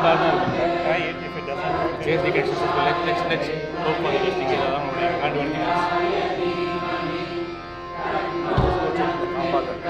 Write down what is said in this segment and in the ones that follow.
Try it. If it doesn't work, change the cases. Let's hope for the best. I can't do anything else. Let's go check the compartment.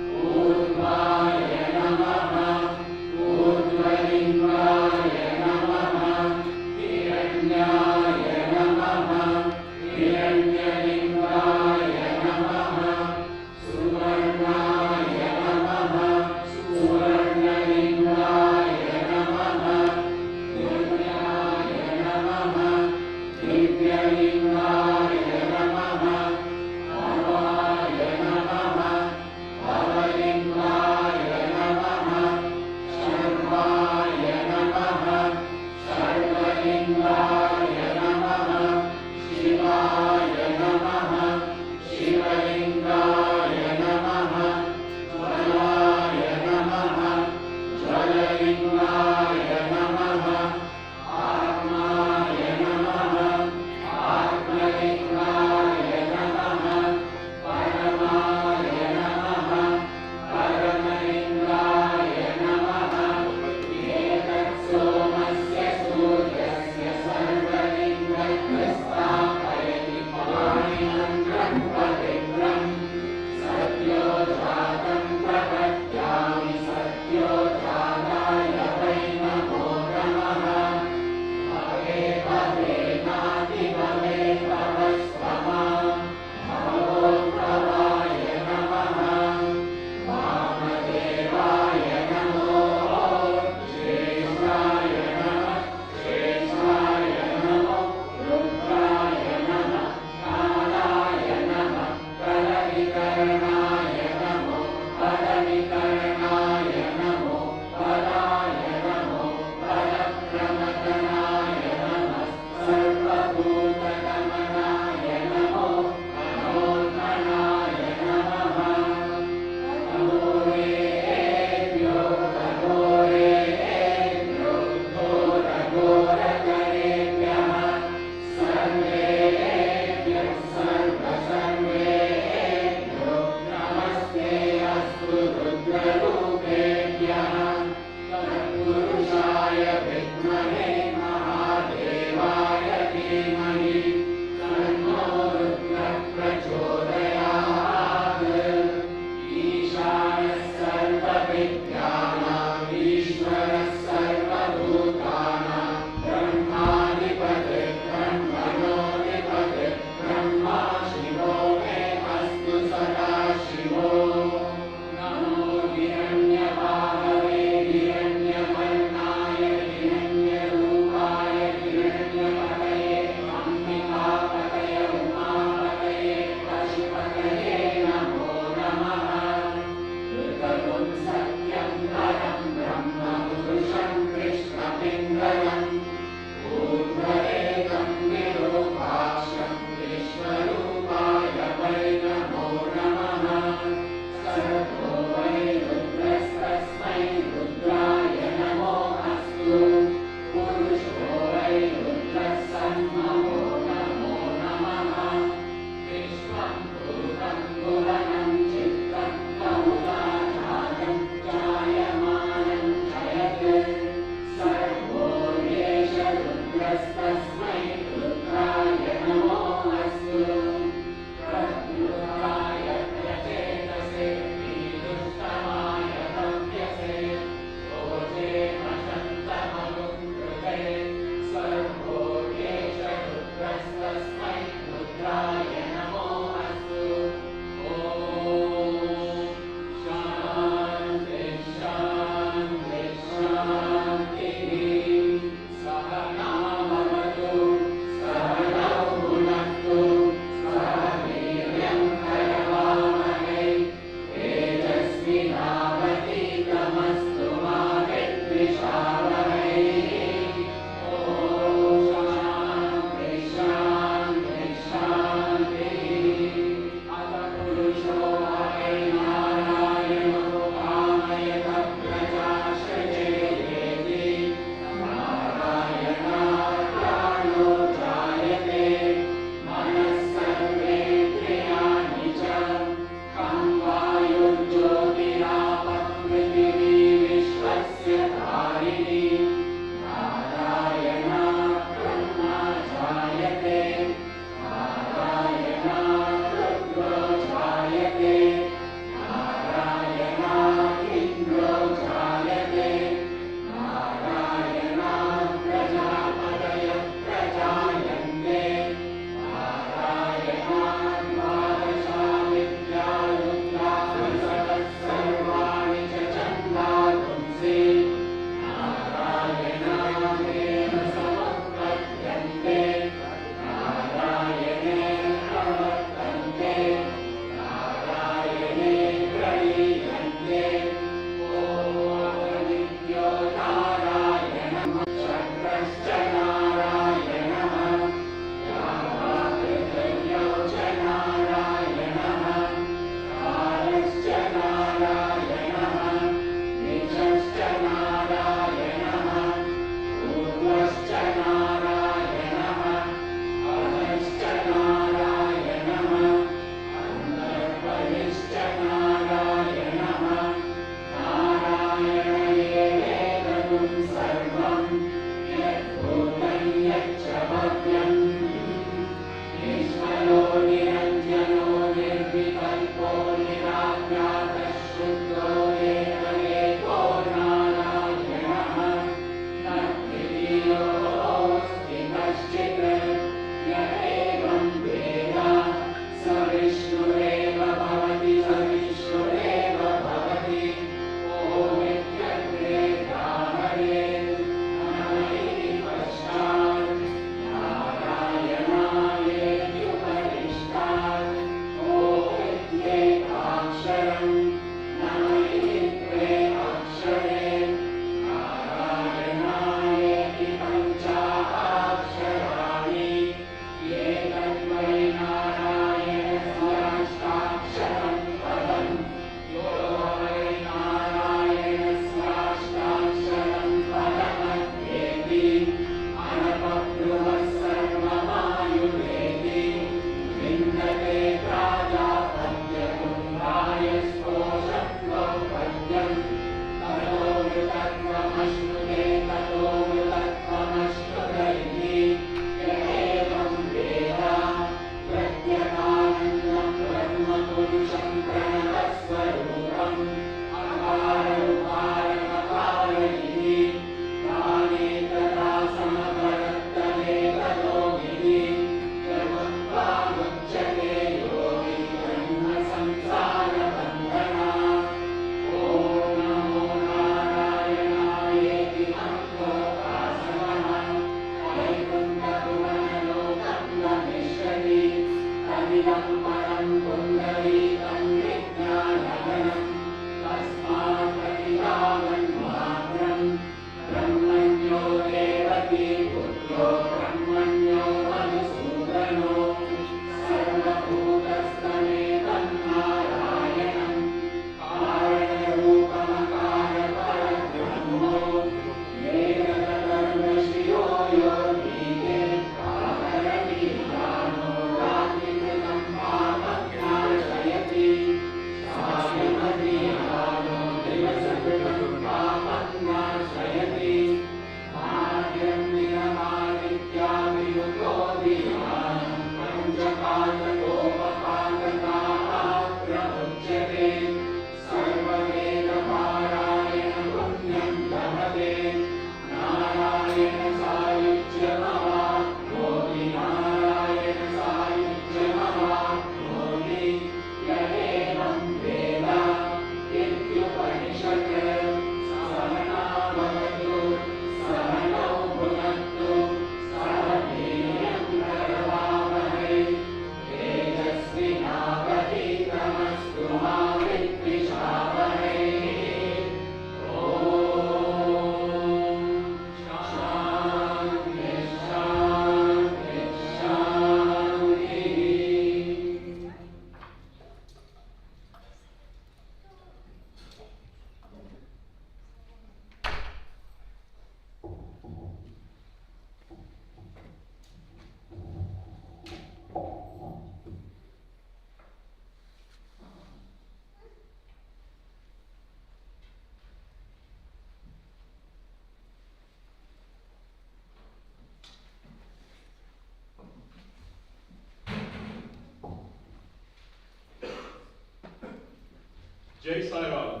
Jai Sai Ram,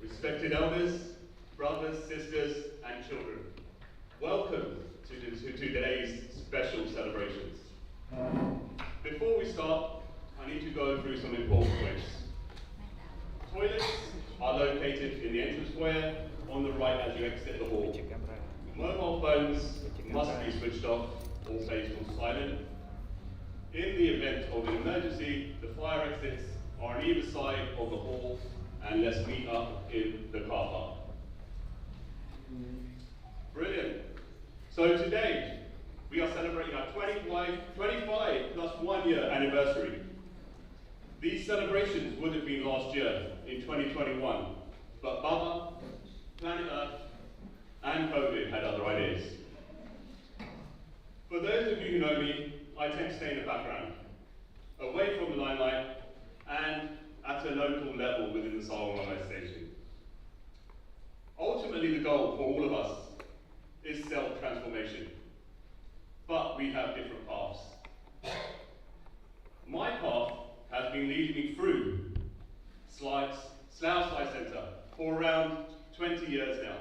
respected elders, brothers, sisters, and children. Welcome to today's special celebrations. Before we start, I need to go through some important points. Toilets are located in the entrance foyer on the right as you exit the hall. Mobile phones must be switched off or placed on silent. In the event of an emergency, the fire exits are on either side of the hall, and let's meet up in the car park. Brilliant. So today, we are celebrating our 25 plus 1 year anniversary. These celebrations would have been last year, in 2021, but Baba, Planet Earth, and COVID had other ideas. For those of you who know me, I tend to stay in the background, away from the limelight, and at a local level within the Slough organisation. Ultimately, the goal for all of us is self-transformation, but we have different paths. My path has been leading me through Slough Sai Centre for around 20 years now.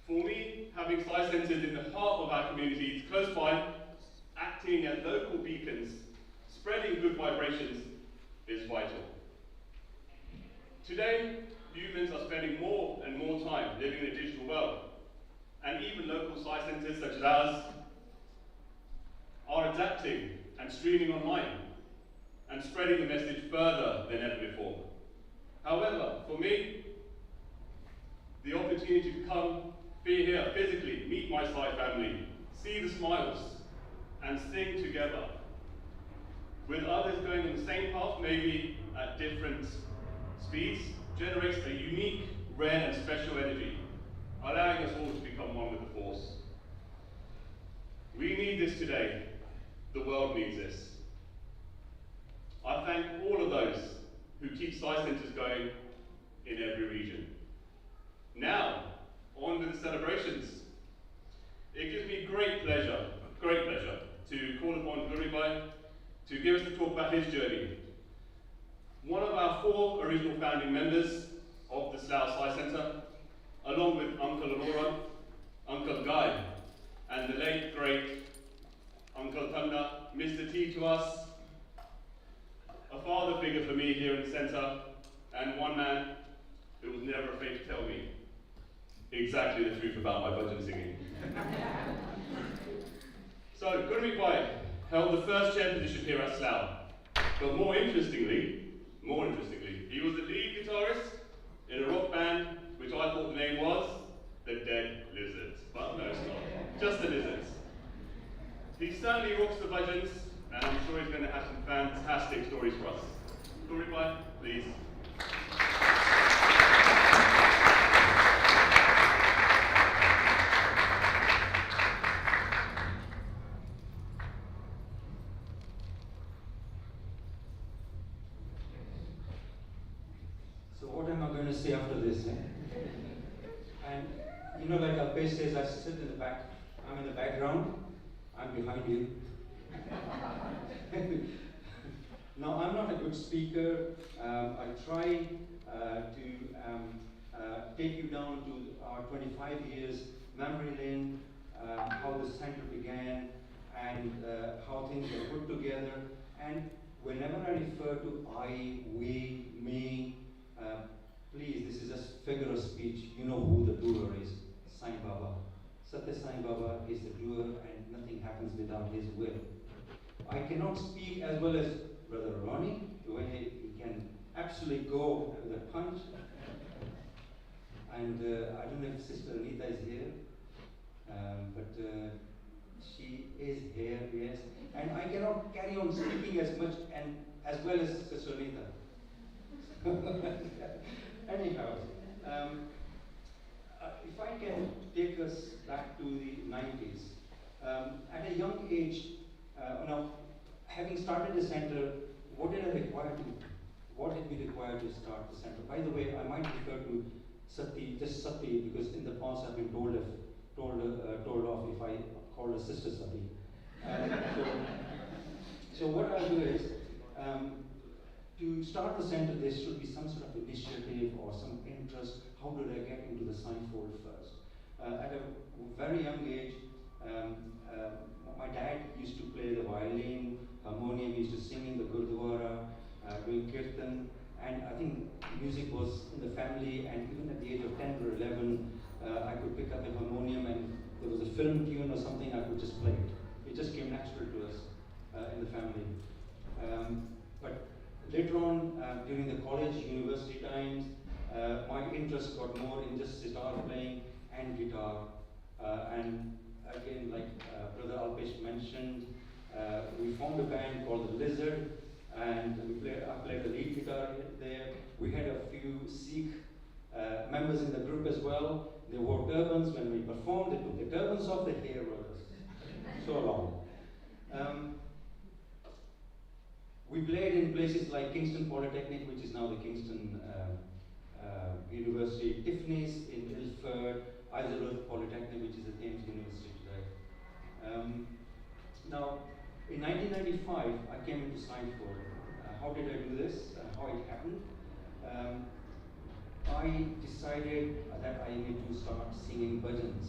For me, having Sai Centres in the heart of our communities close by, acting as local beacons, spreading good vibrations, is vital. Today, humans are spending more and more time living in a digital world, and even local Sai Centres such as ours are adapting and streaming online and spreading the message further than ever before. However, for me, the opportunity to come, be here physically, meet my Sai family, see the smiles, and sing together with others going on the same path, maybe at different speeds, generates a unique, rare, and special energy, allowing us all to become one with the force. We need this today. The world needs this. I thank all of those who keep Sai Centres going in every region. Now, on with the celebrations. It gives me great pleasure to call upon Guribai to give us the talk about his journey. One of our 4 original founding members of the Slough Sai Centre, along with Uncle Aurora, Uncle Guy, and the late great Uncle Tanda, Mr. T to us, a father figure for me here in the centre, and one man who was never afraid to tell me exactly the truth about my bhajan singing. So, Gurmit Bhai, held the first chair position here at Slough. But more interestingly, he was the lead guitarist in a rock band which I thought the name was The Dead Lizards. But no, it's not. Just the Lizards. He certainly rocks the budgeons, and I'm sure he's going to have some fantastic stories for us. Story by, please. So what am I going to say after this? And you know, like Alpesh says, I sit in the back. I'm in the background. I'm behind you. Now, I'm not a good speaker. I try to take you down to our 25 years memory lane, how the center began, and how things were put together. And whenever I refer to I, we, me, please, this is just figure of speech. You know who the doer is, Sai Baba. Satya Sai Baba is the doer, and nothing happens without his will. I cannot speak as well as Brother Ronnie, the way he can absolutely go with a punch. And I don't know if Sister Anita is here, but she is here, yes. And I cannot carry on speaking as much and as well as Sister Anita. Anyhow, if I can take us back to the 90s, at a young age, now, having started the center, what did we require to start the center? By the way, I might refer to Sati, just Sati, because in the past I've been told off if I call her Sister Sati. So what I'll do is, to start the center, there should be some sort of initiative or some interest. How did I get into the signfold first? At a very young age, my dad used to play the violin, harmonium, he used to sing in the Gurdwara, doing kirtan, and I think music was in the family, and even at the age of 10 or 11, I could pick up a harmonium, and there was a film tune or something, I could just play it. It just came natural to us in the family. But later on, during the college, university times, my interest got more in just sitar playing and guitar. And again, like Brother Alpesh mentioned, we formed a band called The Lizard, and I played the lead guitar there. We had a few Sikh members in the group as well. They wore turbans when we performed. They took the turbans off, the hair was so long. We played in places like Kingston Polytechnic, which is now the Kingston University, Tiffany's in Ilford, Isleworth Polytechnic, which is the Thames University today. Now, in 1995, I came into signfold. How did I do this? How it happened? I decided that I need to start singing bhajans.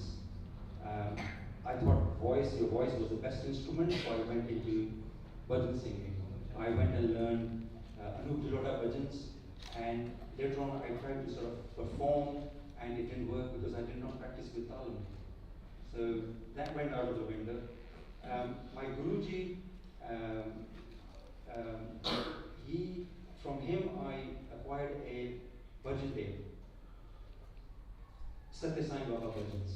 I thought your voice was the best instrument, so I went into bhajan singing. I went and learned Anup Jalota bhajans, and later on I tried to sort of perform, and it didn't work because I did not practice with talam. So that went out of the window. My Guruji, from him I acquired a bhajan tape, Satya Sai Baba bhajans.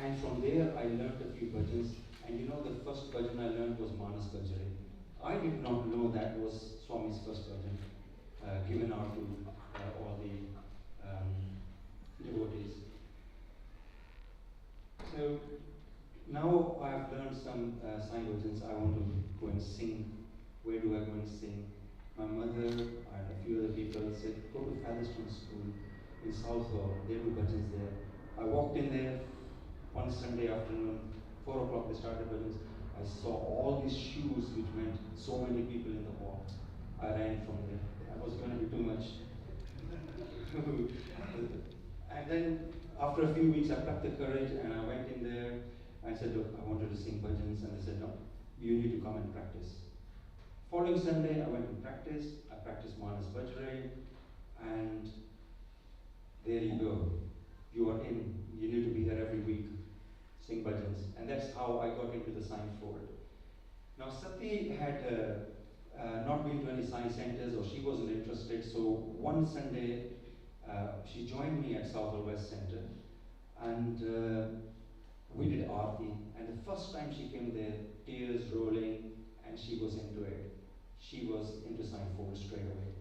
And from there I learned a few bhajans, and you know the first bhajan I learned was Manas Bhajare. I did not know that was Swami's first bhajan, given out to all the devotees. So now I have learned some Sai bhajans. I want to go and sing. Where do I go and sing? My mother and a few other people said, go to Featherstone School in Southall. They do bhajans there. I walked in there one Sunday afternoon, 4 o'clock they started bhajans. I saw all these shoes which meant so many people in the hall. I ran from there. That was going to be too much. And then after a few weeks I plucked the courage and I went in there. I said, look, I wanted to sing bhajans, and they said, no, you need to come and practice. Following Sunday I went to practice. I practiced Manas Bhajare, and there you go. You are in. You need to be here every week, sing bhajans. And that's how I got into the signfold. Now Sati had not been to any science centers, or she wasn't interested, so one Sunday she joined me at South West Center, and we did Aarti, and the first time she came there, tears rolling, and she was into it. She was into Signfold straight away.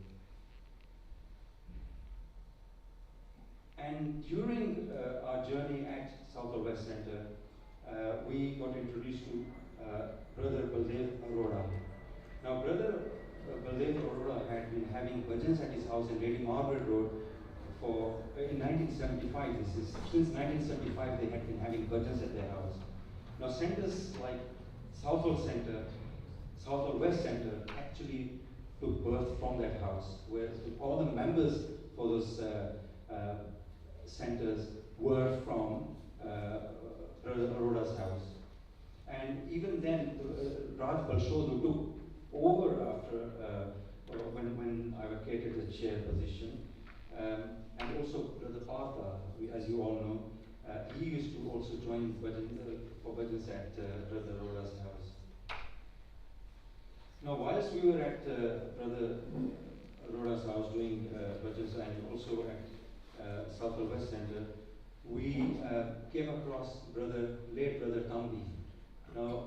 And during our journey at South West Center, we got introduced to Brother Baldev Arora. Now, Brother Baldev Arora had been having bhajans at his house in Lady Margaret Road for in 1975. This is since 1975 they had been having bhajans at their house. Now, centers like Southall Center, Southall West Center actually took birth from that house, where all the members for those centers were from Brother Arora's house. And even then, Raj Balshodhu took over after when I vacated the chair position. And also Brother Partha, as you all know, he used to also join for bhajans at Brother Arora's house. Now, whilst we were at Brother Arora's house doing bhajans and also at Southall West Center, we came across late Brother Tambi. Now,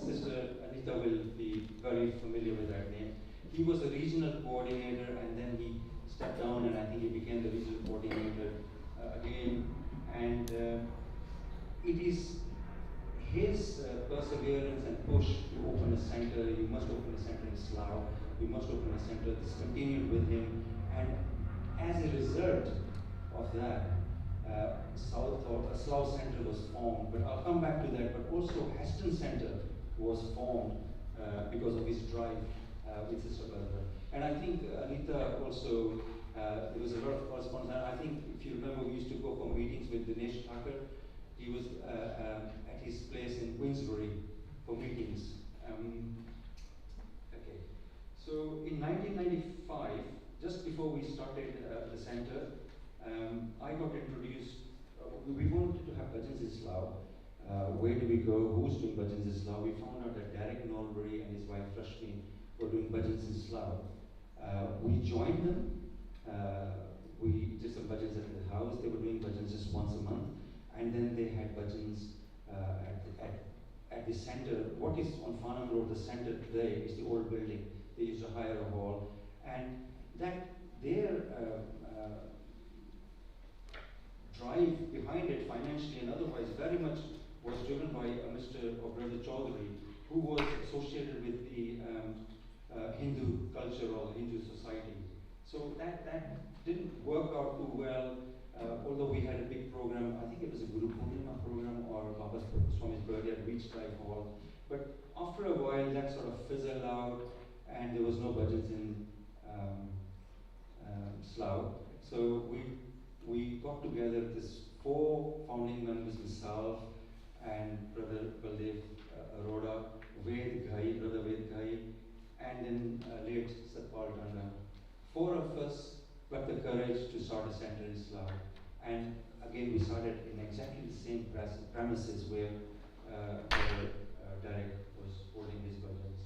Sister Anita will be very familiar with that name. He was a regional coordinator, and then he stepped down, and I think he became the regional coordinator again. And it is his perseverance and push to open a center. You must open a center in Slough. You must open a center. This continued with him, and as a result of that, Slough Center was formed. But I'll come back to that. But also Heston Center was formed because of his drive with Sister Barbara. And I think Anita also, there was a lot of correspondence. I think if you remember, we used to go for meetings with Dinesh Thakur. He was at his place in Queensbury for meetings. Okay. So in 1995, just before we started the center, I got introduced. We wanted to have bhajans in Slough. Where do we go? Who's doing bhajans in Slough? We found out that Derek Norbury and his wife Rashmi were doing bhajans in Slough. We joined them. We did some bhajans at the house. They were doing bhajans just once a month. And then they had bhajans at the center. What is on Farnham Road, the center today, is the old building. They used to hire a hall. And that their drive behind it financially and otherwise very much was driven by Mr. or Brother Chaudhary, who was associated with the Hindu culture or Hindu society. So that didn't work out too well, although we had a big program. I think it was a Guru Purnima program or Baba Swami's birthday at Beach Drive Hall. But after a while, that sort of fizzled out, and there was no bhajans in Slough. So we got together this 4 founding members, myself and Brother Baldev Arora, Brother Ved Ghai, and then late Satpal Tanda. 4 of us got the courage to start a center in Slough. And again, we started in exactly the same premises where Derek was holding his bhajans.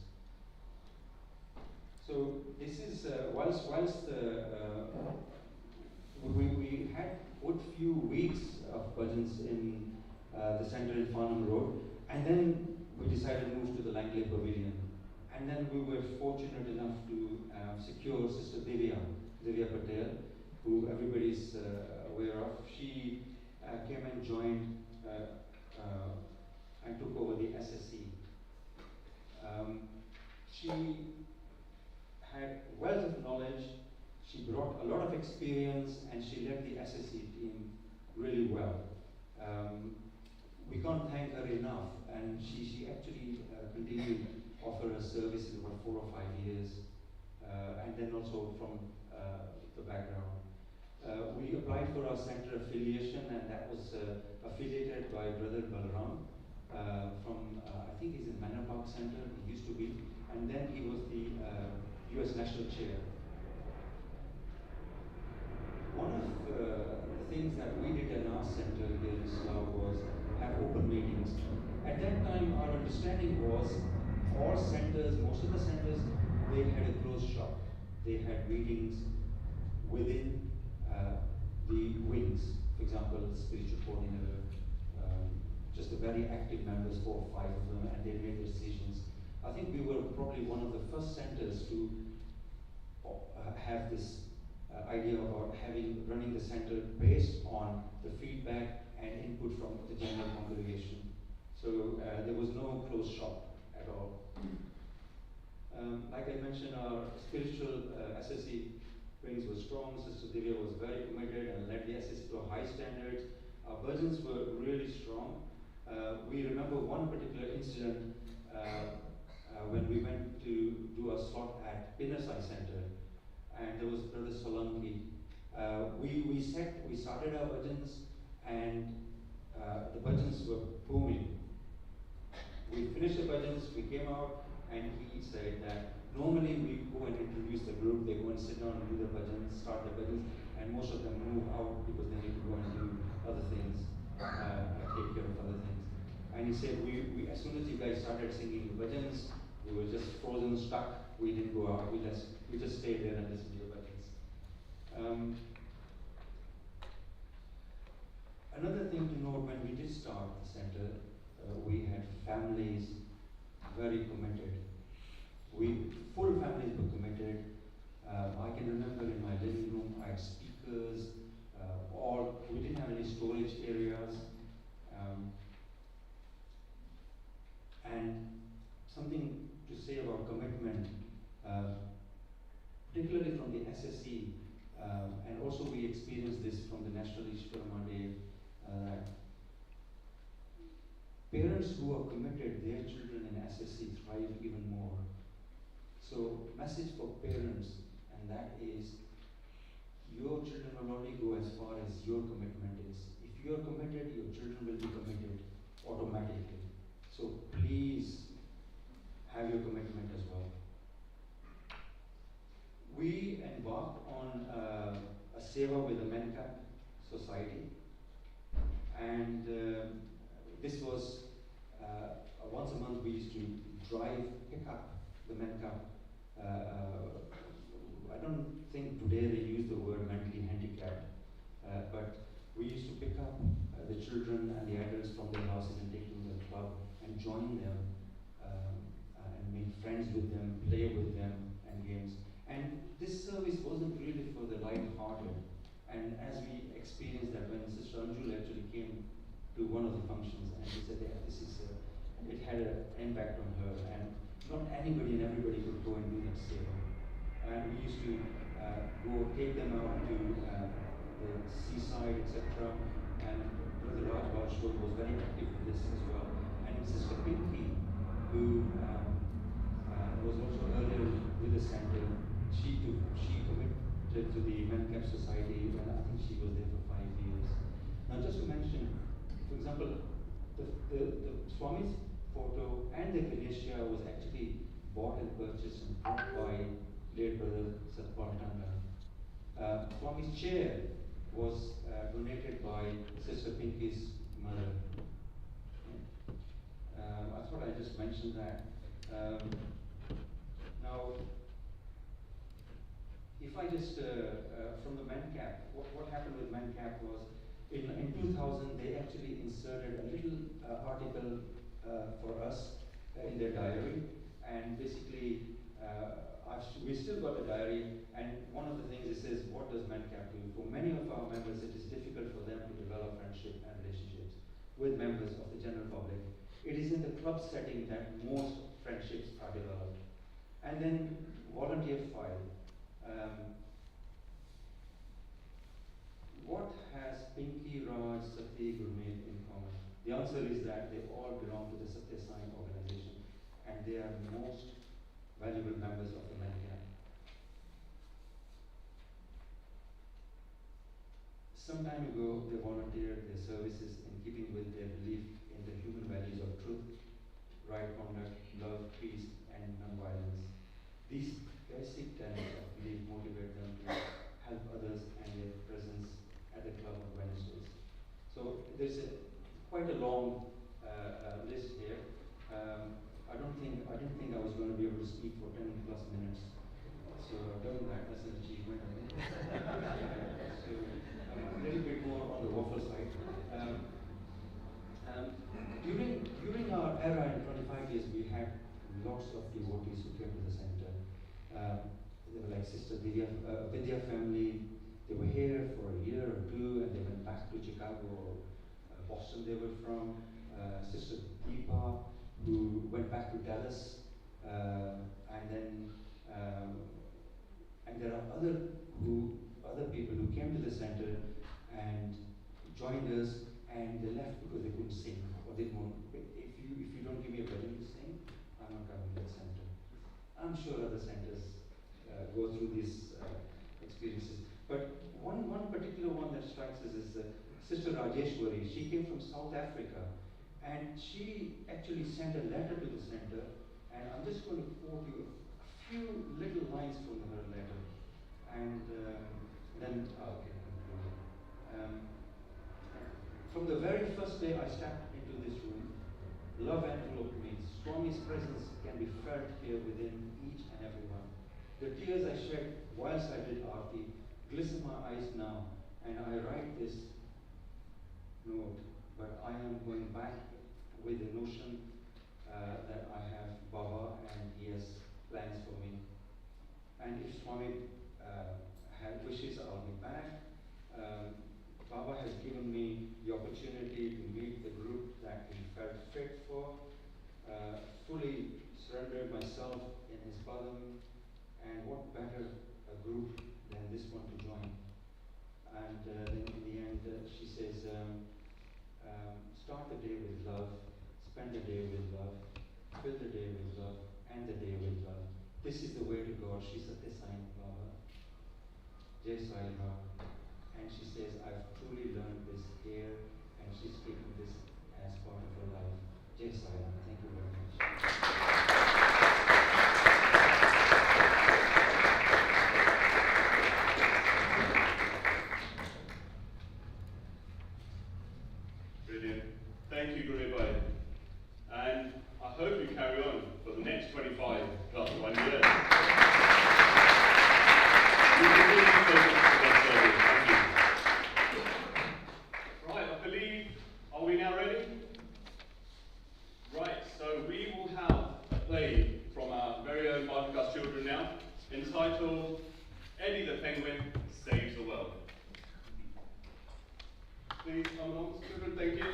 So this is, whilst we had good few weeks of bhajans in the center in Farnham Road, and then we decided to move to the Langley Pavilion. And then we were fortunate enough to secure Sister Divya Patel, who everybody's aware of. She came and joined and took over the SSC. She had wealth of knowledge. She brought a lot of experience, and she led the SSC team really well. We can't thank her enough, and she actually continued to offer her services for 4 or 5 years, and then also from the background. We applied for our center affiliation, and that was affiliated by Brother Balram from, I think he's in Manor Park Center, he used to be, and then he was the US National Chair. One of the things that we did in our center here in Slough was have open meetings. At that time, our understanding was all centers, most of the centers, they had a closed shop. They had meetings within the wings. For example, the spiritual coordinator, just a very active members, 4 or 5 of them, and they made decisions. I think we were probably one of the first centers to have this idea about running the center based on the feedback and input from the general congregation. So there was no closed shop at all. Like I mentioned, our spiritual SSE wings were strong. Sister Divya was very committed and led the SSE to high standards. Our bhajans were really strong. We remember one particular incident when we went to do a slot at Slough Sai Center, and there was Brother Solanki. We started our bhajans, and the bhajans were booming. We finished the bhajans, we came out, and he said that normally we go and introduce the group, they go and sit down and do the bhajans, start the bhajans, and most of them move out because they need to go and do other things, take care of other things. And he said, we as soon as you guys started singing the bhajans, we were just frozen, stuck, we didn't go out, we just stayed there and listened to the bhajans. Another thing to note, when we did start the center, we had families very committed. Full families were committed. I can remember in my living room, I had speakers, we didn't have any storage areas. And something to say about commitment, particularly from the SSE, and also we experienced this from the National Ishwarama Day, parents who are committed, their children in SSE thrive even more. So, message for parents, and that is, your children will only go as far as your commitment is. If you are committed, your children will be committed automatically. So please have your commitment as well. We embarked on a seva with the Mencap Society, and this was once a month we used to pick up the Mencap. I don't think today they use the word mentally handicapped, but we used to pick up the children and the adults from their houses and take them to the club and join them and make friends with them, play with them and games. And this service wasn't really for the light-hearted. And as we experienced that when Sister Anjul actually came to one of the functions and she said, yeah, it had an impact on her, and not anybody and everybody could go and do that seva. And we used to take them out to the seaside, etc. And Brother Raj Balshwar was very active with this as well. And Sister Pinky, who was also earlier with the center, she committed to the Mencap Society, and I think she was there for 5 years. Now, just to mention, for example, the Swami's photo and the Ganesha was actually bought and purchased and brought by late Brother Satpal Tanda. Swami's chair was donated by Sister Pinky's mother. I thought I just mentioned that. Now, if I just, from the Mencap, what happened with Mencap was, in 2000, they actually inserted a little article for us in their diary, and basically, we still got a diary, and one of the things it says, what does Mencap do? For many of our members, it is difficult for them to develop friendship and relationships with members of the general public. It is in the club setting that most friendships are developed. And then volunteer file. What has Pinky, Raj, Sati, Gurmeet in common? The answer is that they all belong to the Satya Sai organization, and they are the most valuable members of the Mencap. Some time ago, they volunteered their services in keeping with their belief in the human values of truth, right conduct, love, peace, and non-violence. These basic tenets of belief motivate them to help others and their presence at the club on Wednesdays. So there's quite a long list here. I didn't think I was going to be able to speak for 10 plus minutes. So I've done that. That's an achievement, I think. So I'm a little bit more on the waffle side. During our era in 25 years, we had lots of devotees who came to the center. They were like Sister Vidya family. They were here for a year or two, and they went back to Chicago or Boston. They were from Sister Deepa, who went back to Dallas, and then and there are other people who came to the center and joined us, and they left because they couldn't sing or they didn't want. If you don't give me a bhajan to sing, I'm not coming to the center. I'm sure other centers go through these experiences, but one particular one that strikes us is Sister Rajeshwari. She came from South Africa, and she actually sent a letter to the center, and I'm just going to quote you a few little lines from her letter, and then I'll get concluded. From the very first day I stepped into this room, love enveloped me. Swami's presence can be felt here within each and every one. The tears I shed whilst I did Aarti glisten my eyes now, and I write this note, but I am going back with the notion that I have Baba and he has plans for me. And if Swami wishes, I'll be back. Baba has given me the opportunity to meet the group that he felt fit for, fully surrendered myself in his padam, and what better a group than this one to join. And then in the end, she says, start the day with love, spend the day with love, fill the day with love, end the day with love. This is the way to God. She Satya Sai Baba, Jai Sai Baba. And she says, I've truly learned this here, and she's taking this as part of her life. Jai Sai Baba. Thank you very much. Brilliant. Thank you, Gurubhai. And I hope you carry on for the next 25 plus 1 year. Right, I believe, are we now ready? Right, so we will have a play from our very own Barnacle children now, entitled Eddie the Penguin Saves the World. Please come along, children, thank you.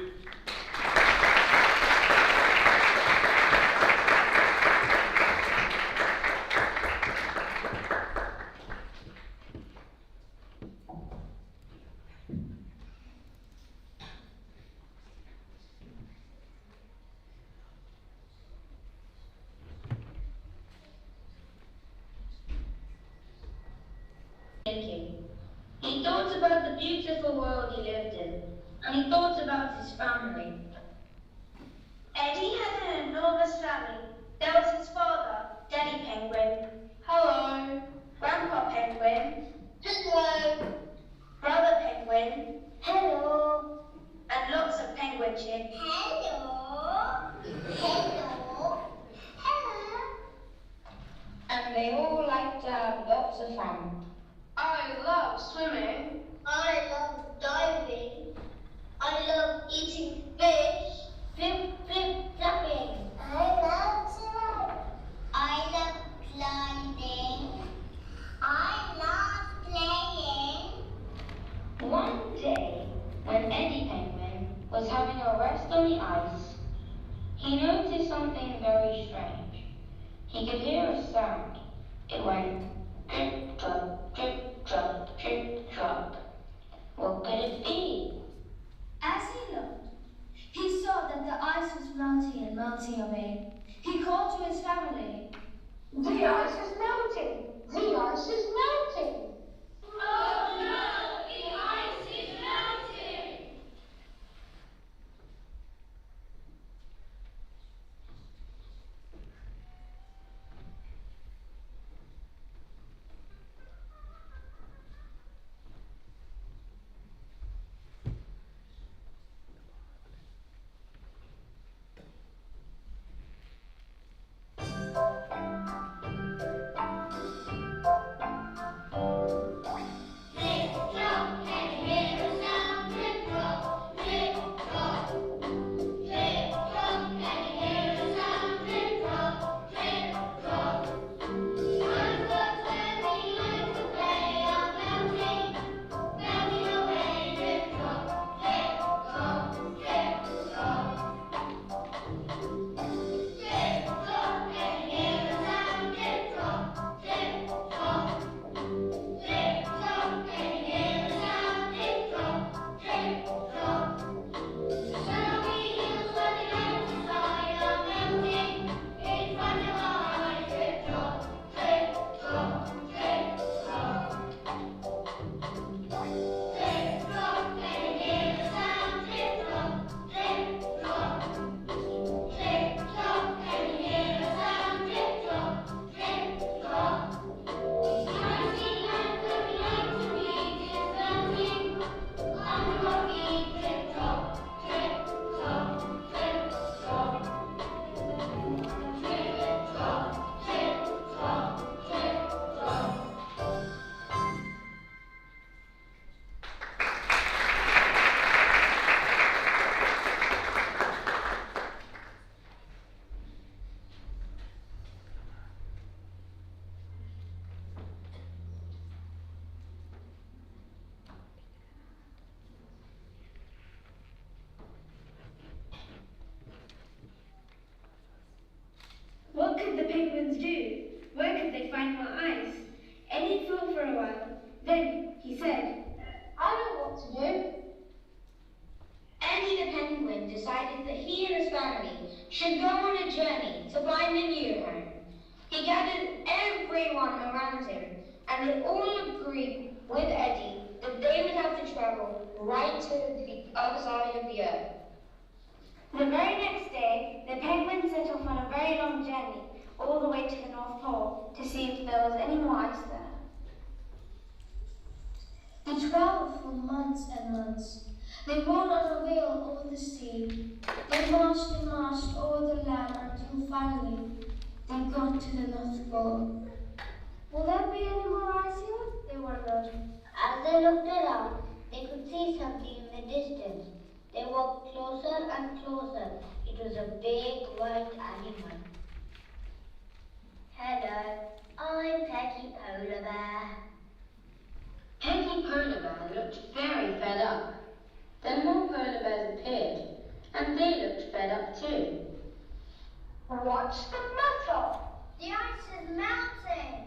Thinking. He thought about the beautiful world he lived in, and he thought about his family. Eddie had an enormous family. There was his father, Daddy Penguin. Hello. Grandpa Penguin. Hello. Brother Penguin. Hello. And lots of penguin chicks. Hello. Hello. Hello. And they all like to have lots of fun. I love swimming. I love diving. I love eating fish. Flip, flip, flapping. I love swimming. I love climbing. I love playing. One day, when Eddie Penguin was having a rest on the ice, he noticed something very strange. He could hear a sound. It went drip, drop, drip, drop, drip, drop. What could it be? As he looked, he saw that the ice was melting and melting away. He called to his family. The ice is melting! The ice is melting! Oh no, the ice is melting! penguins do? Where could they find more ice? Eddie thought for a while. Then he said, I know what to do. Eddie the penguin decided that he and his family should go on a journey to find a new home. He gathered everyone around him, and they all agreed with Eddie that they would have to travel right to the other side of the earth. The very next day, the penguins set off on a very long journey, all the way to the North Pole, to see if there was any more ice there. They travelled for months and months. They rode on a wheel over the sea. They marched and marched over the land until finally they got to the North Pole. Will there be any more ice here? They wondered. As they looked around, they could see something in the distance. They walked closer and closer. It was a big white animal. Hello, I'm Peggy Polar Bear. Peggy Polar Bear looked very fed up. Then more polar bears appeared, and they looked fed up too. What's the matter? The ice is melting.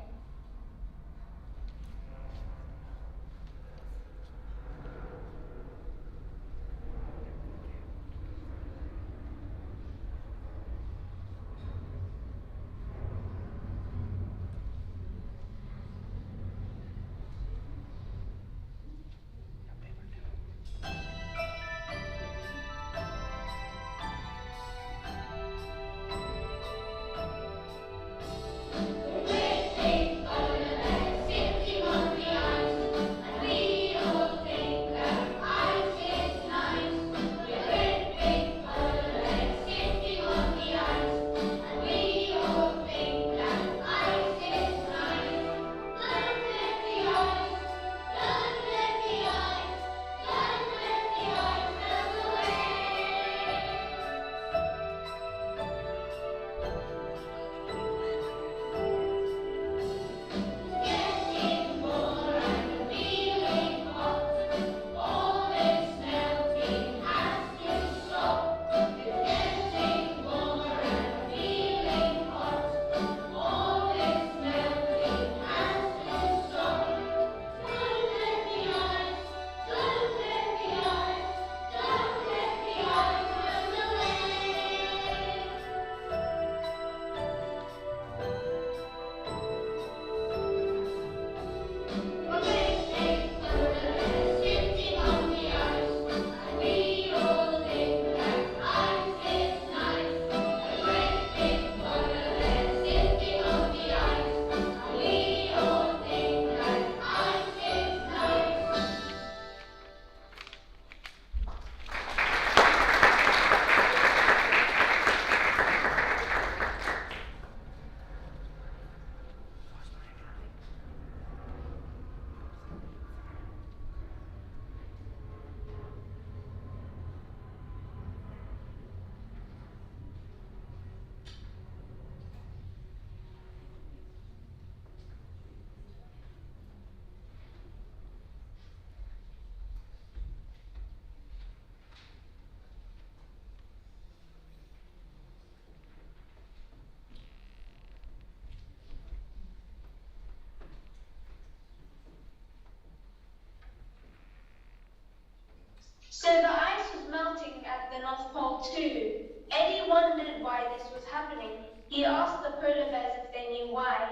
So the ice was melting at the North Pole too. Eddie wondered why this was happening. He asked the polar bears if they knew why.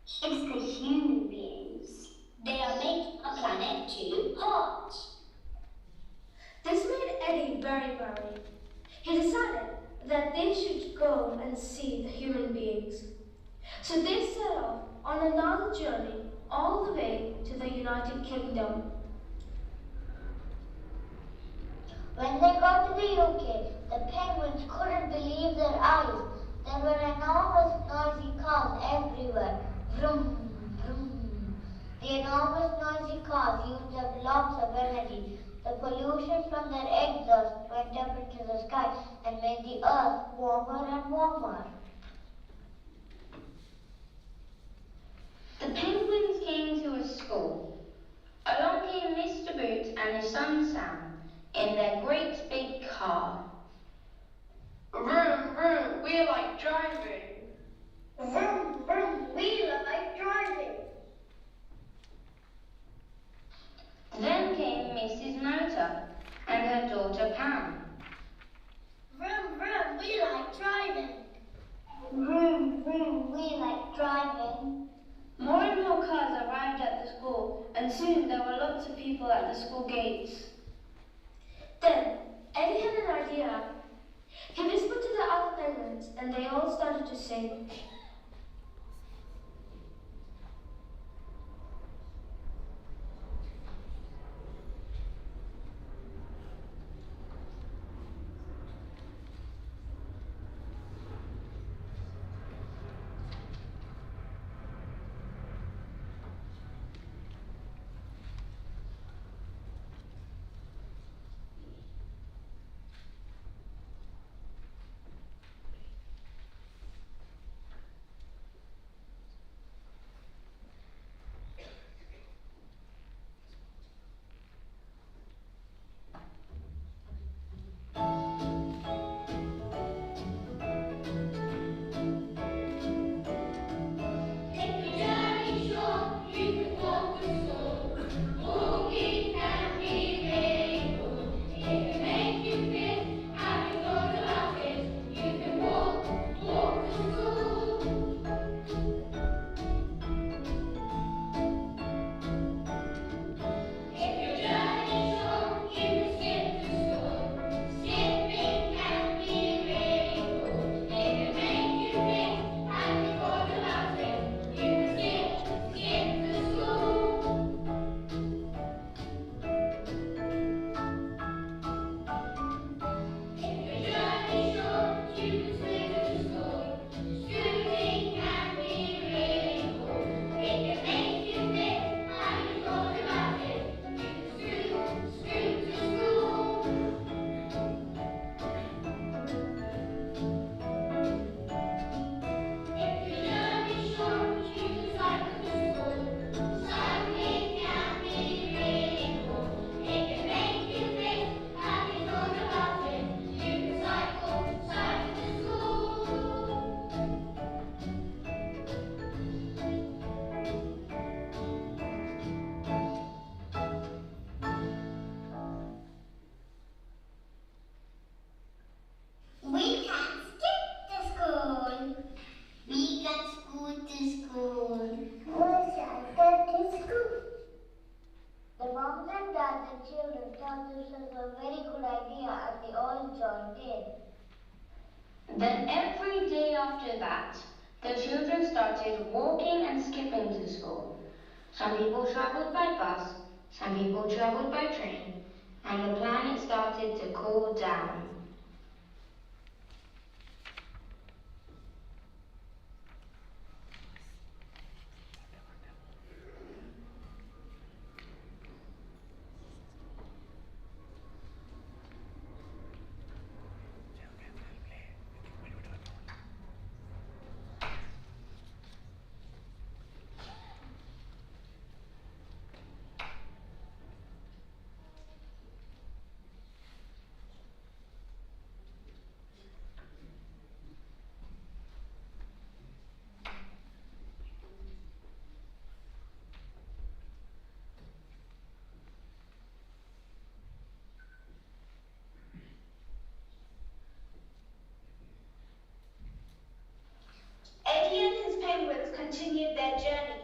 It's the human beings. They are making our planet too hot. This made Eddie very worried. He decided that they should go and see the human beings. So they set off on another journey all the way to the United Kingdom. When they got to the UK, the penguins couldn't believe their eyes. There were enormous noisy cars everywhere. Vroom, vroom. The enormous noisy cars used up lots of energy. The pollution from their exhaust went up into the sky and made the earth warmer and warmer. The penguins came to a school. Along came Mr. Boots and his son Sam in their great big car. Vroom, vroom, we like driving. driving. More and more cars arrived at the school, and soon there were lots of people at the school gates. Then, Eddie had an idea. He whispered to the other penguins, and they all started to sing. We can skip to school. We can scoot to school. We shall get to school. The moms and dads and children thought this was a very good idea and they all joined in. Then every day after that, the children started walking and skipping to school. Some people travelled by bus, some people travelled by train, and the planet started to cool down. Eddie and his penguins continued their journey.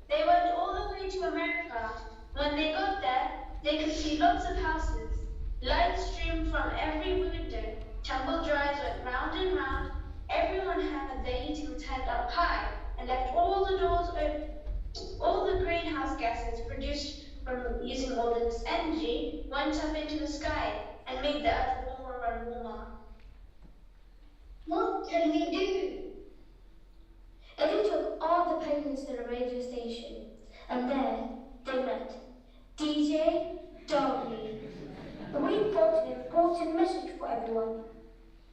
They went all the way to America. When they got there, they could see lots of houses. Lights streamed from every window. Tumble dryers went round and round. Everyone had their heating turned up high and left all the doors open. All the greenhouse gases produced from using all this energy went up into the sky and made the earth warmer and warmer. What can we do? Eddie took all the penguins to the radio station, and there they met DJ Doggy. We've got an important message for everyone.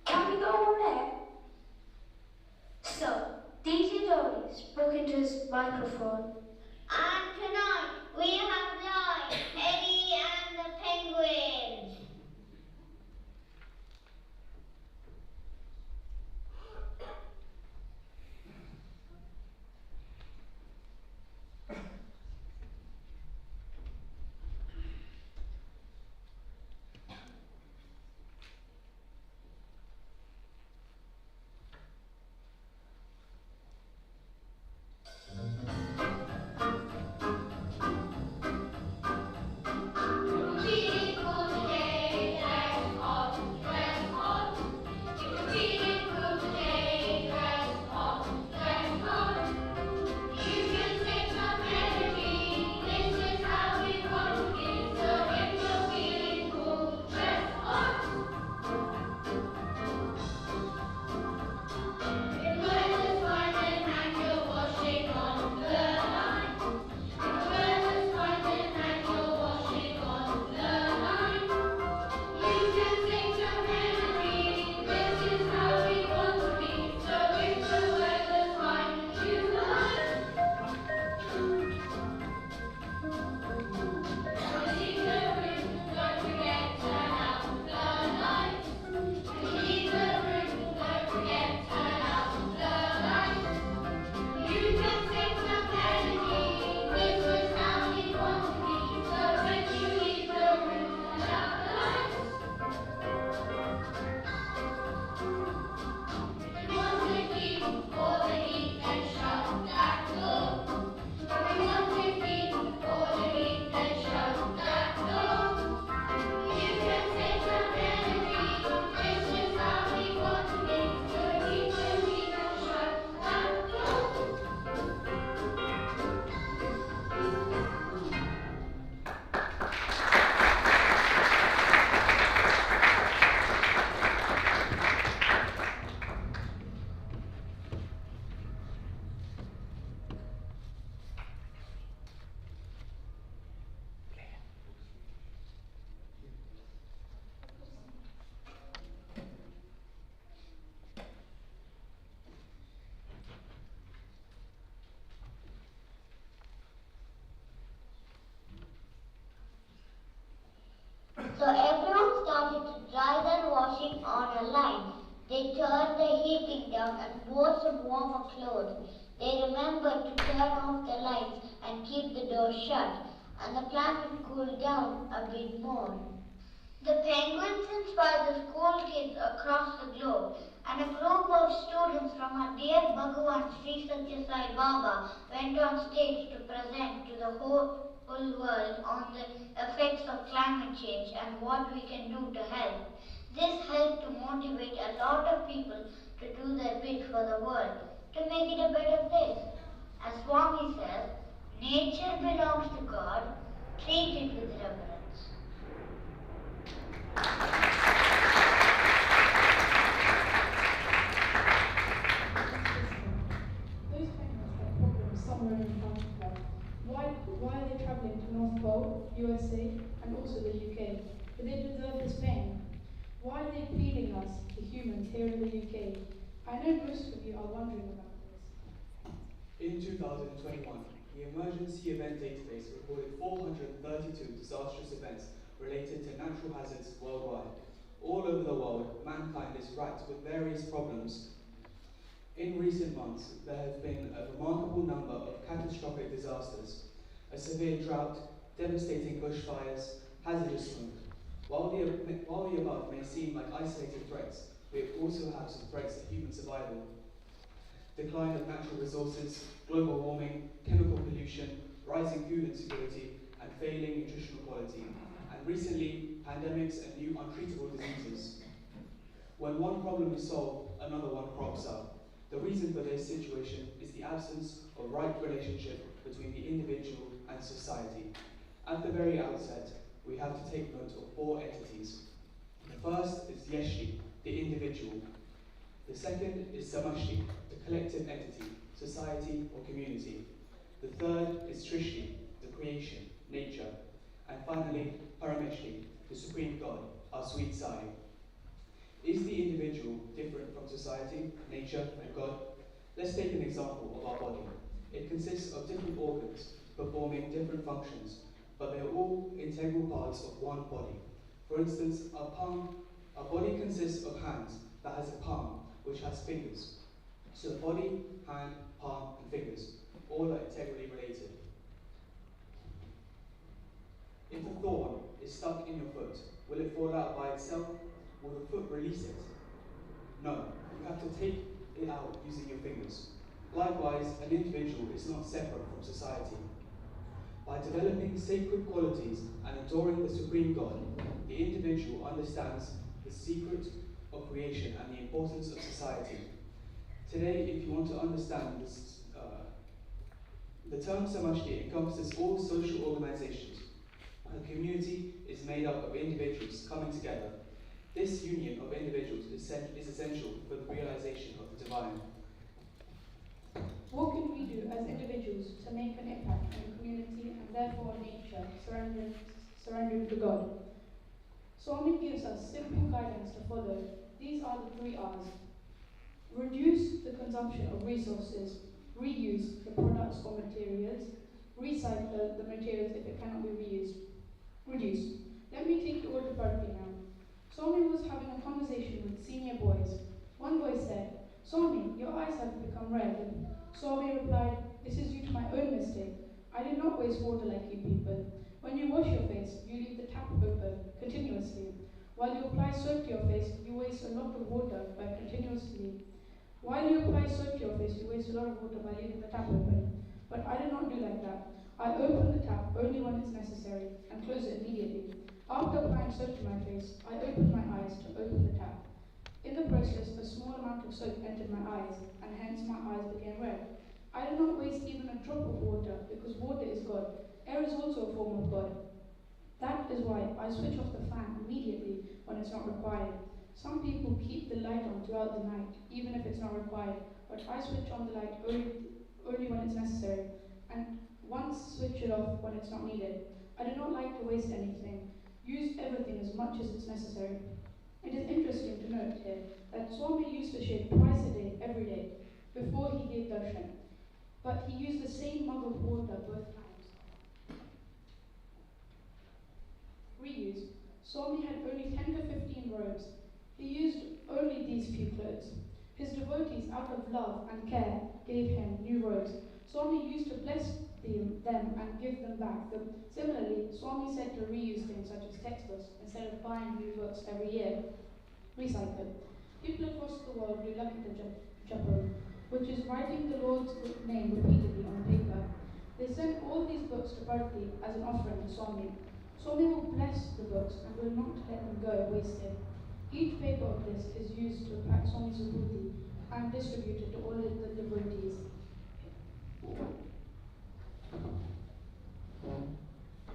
Can we go on there? So, DJ Doggy spoke into his microphone. And tonight we have live Eddie and the penguins. the door shut and the planet cooled down a bit more. The penguins inspired the school kids across the globe, and a group of students from our dear Bhagavan Sri Satya Sai Baba went on stage to present to the whole world on the effects of climate change and what we can do to help. This helped to motivate a lot of people to do their bit for the world, to make it a better place. As Swami says, nature belongs to God, treat it with reverence. Those penguins have problems somewhere in Antarctica. Why are they travelling to North Pole, USA, and also the UK? Do they deserve this pain? Why are they feeding us, the humans, here in the UK? I know most of you are wondering about this. In 2021, the Emergency Event Database reported 432 disastrous events related to natural hazards worldwide. All over the world, mankind is racked with various problems. In recent months, there have been a remarkable number of catastrophic disasters, a severe drought, devastating bushfires, hazardous smoke. While the above may seem like isolated threats, we also have some threats to human survival. Decline of natural resources, global warming, chemical pollution, rising food insecurity, and failing nutritional quality, and recently, pandemics and new untreatable diseases. When one problem is solved, another one crops up. The reason for this situation is the absence of right relationship between the individual and society. At the very outset, we have to take note of 4 entities. The first is Yeshli, the individual. The second is Samashti, the collective entity, society or community. The third is Srishti, the creation, nature. And finally, Parameshti, the supreme God, our sweet Sai. Is the individual different from society, nature, and God? Let's take an example of our body. It consists of different organs performing different functions, but they are all integral parts of one body. For instance, our body consists of hands that has a palm, which has fingers. So the body, hand, palm, and fingers, all are integrally related. If a thorn is stuck in your foot, will it fall out by itself? Will the foot release it? No, you have to take it out using your fingers. Likewise, an individual is not separate from society. By developing sacred qualities and adoring the Supreme God, the individual understands the secret of creation and the importance of society. Today, if you want to understand this, the term Samashti encompasses all social organizations. A community is made up of individuals coming together. This union of individuals is essential for the realization of the divine. What can we do as individuals to make an impact on the community and therefore nature, surrendering to God? Swami gives us simple guidance to follow. These are the 3 R's. Reduce the consumption of resources, reuse the products or materials, recycle the materials if it cannot be reused. Reduce. Let me take you all to Berkeley now. Swami was having a conversation with senior boys. One boy said, "Swami, your eyes have become red." Swami replied, "This is due to my own mistake. I did not waste water like you people. When you wash your face, you leave the tap open continuously. While you apply soap to your face, you waste a lot of water by continuously. While you apply soap to your face, you waste a lot of water by leaving the tap open. But I did not do like that. I open the tap only when it's necessary and close it immediately. After applying soap to my face, I opened my eyes to open the tap. In the process, a small amount of soap entered my eyes, and hence my eyes became red. I did not waste even a drop of water, because water is God. Air is also a form of God. That is why I switch off the fan immediately when it's not required. Some people keep the light on throughout the night, even if it's not required, but I switch on the light only when it's necessary, and once switch it off when it's not needed. I do not like to waste anything. Use everything as much as it's necessary." It is interesting to note here that Swami used to shave twice a day, every day, before he gave darshan, but he used the same mug of water both times. Reuse. Swami had only 10 to 15 robes. He used only these few clothes. His devotees, out of love and care, gave him new robes. Swami used to bless them and give them back. Similarly, Swami said to reuse things such as textbooks instead of buying new books every year. Recycle. People across the world do Lakita Japam, which is writing the Lord's name repeatedly on paper. They send all these books to Bharati as an offering to Swami. Swami will bless the books and will not let them go wasted. Each paper of this is used to pack Swami's vibhuti and distributed to all the devotees.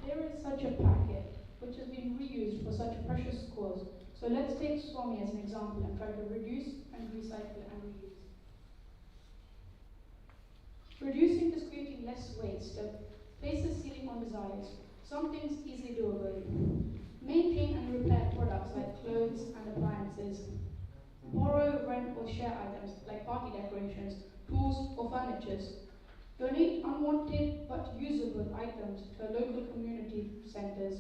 Here is such a packet which has been reused for such a precious cause. So let's take Swami as an example and try to reduce and recycle and reuse. Reducing is creating less waste. Place the ceiling on desires. Some things easily doable. Maintain and repair products like clothes and appliances. Borrow, rent or share items like party decorations, tools or furniture. Donate unwanted but usable items to local community centres.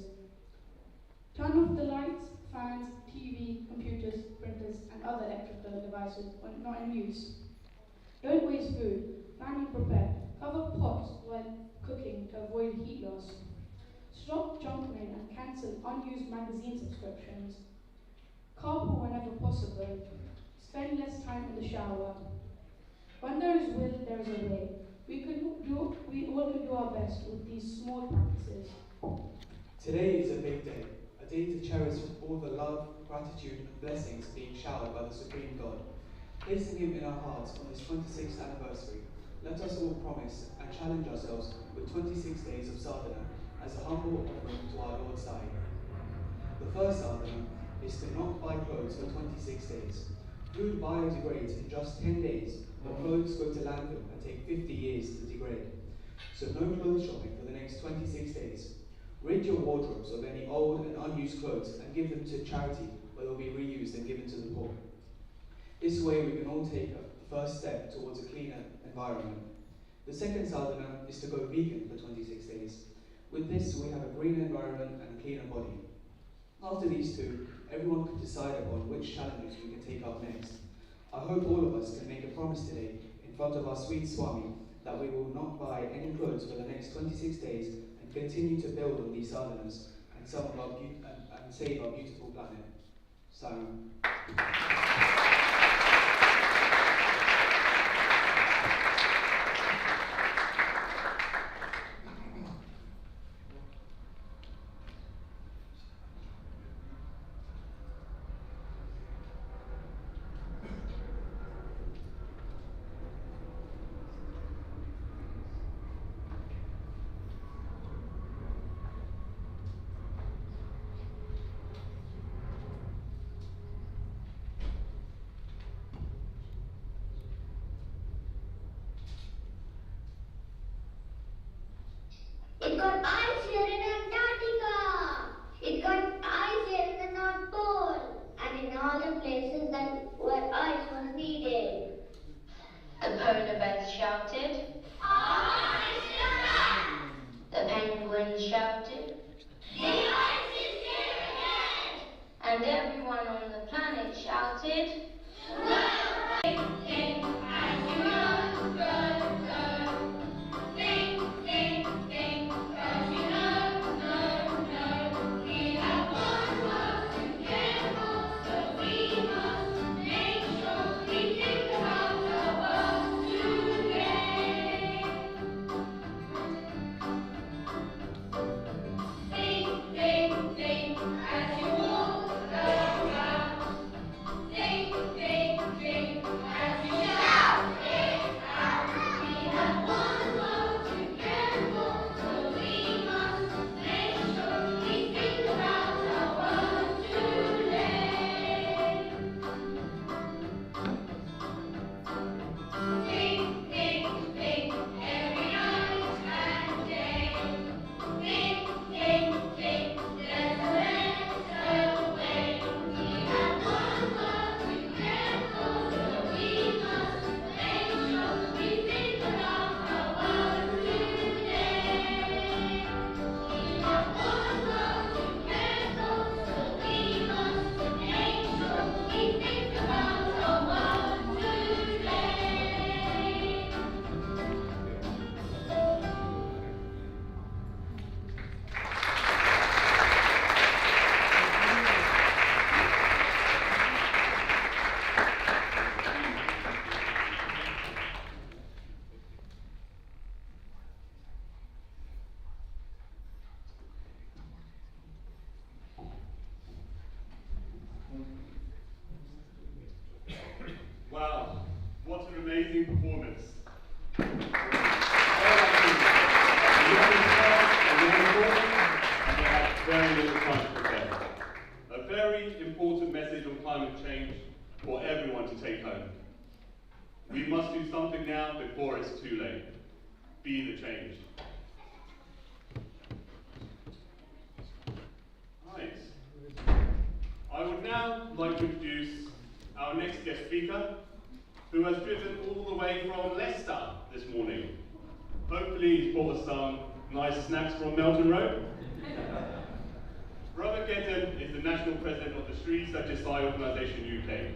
Turn off the lights, fans, TV, computers, printers and other electrical devices when not in use. Don't waste food. Plan and prepare. Cover pots while cooking to avoid heat loss. Stop junk mail and cancel unused magazine subscriptions. Carpool whenever possible. Spend less time in the shower. When there is will, there is a way. We all can do our best with these small practices. Today is a big day, a day to cherish all the love, gratitude and blessings being showered by the Supreme God. Placing Him in our hearts on this 26th anniversary, let us all promise and challenge ourselves with 26 days of sadhana as a humble offering to our Lord Sai. The first sadhana is to not buy clothes for 26 days. Food biodegrades in just 10 days, but clothes go to landfill and take 50 years to degrade. So no clothes shopping for the next 26 days. Rid your wardrobes of any old and unused clothes and give them to charity where they'll be reused and given to the poor. This way we can all take the first step towards a cleaner environment. The second sadhana is to go vegan for 26 days. With this we have a greener environment and a cleaner body. After these two, everyone can decide upon which challenges we can take up next. I hope all of us can make a promise today in front of our sweet Swami that we will not buy any clothes for the next 26 days and continue to build on these sadhanas and save our beautiful planet. Saram. everyone to take home. We must do something now before it's too late. Be the change. Right. I would now like to introduce our next guest speaker, who has driven all the way from Leicester this morning. Hopefully he's brought us some nice snacks from Melton Road. Robert Getton is the National President of the Slough Sai Organisation UK.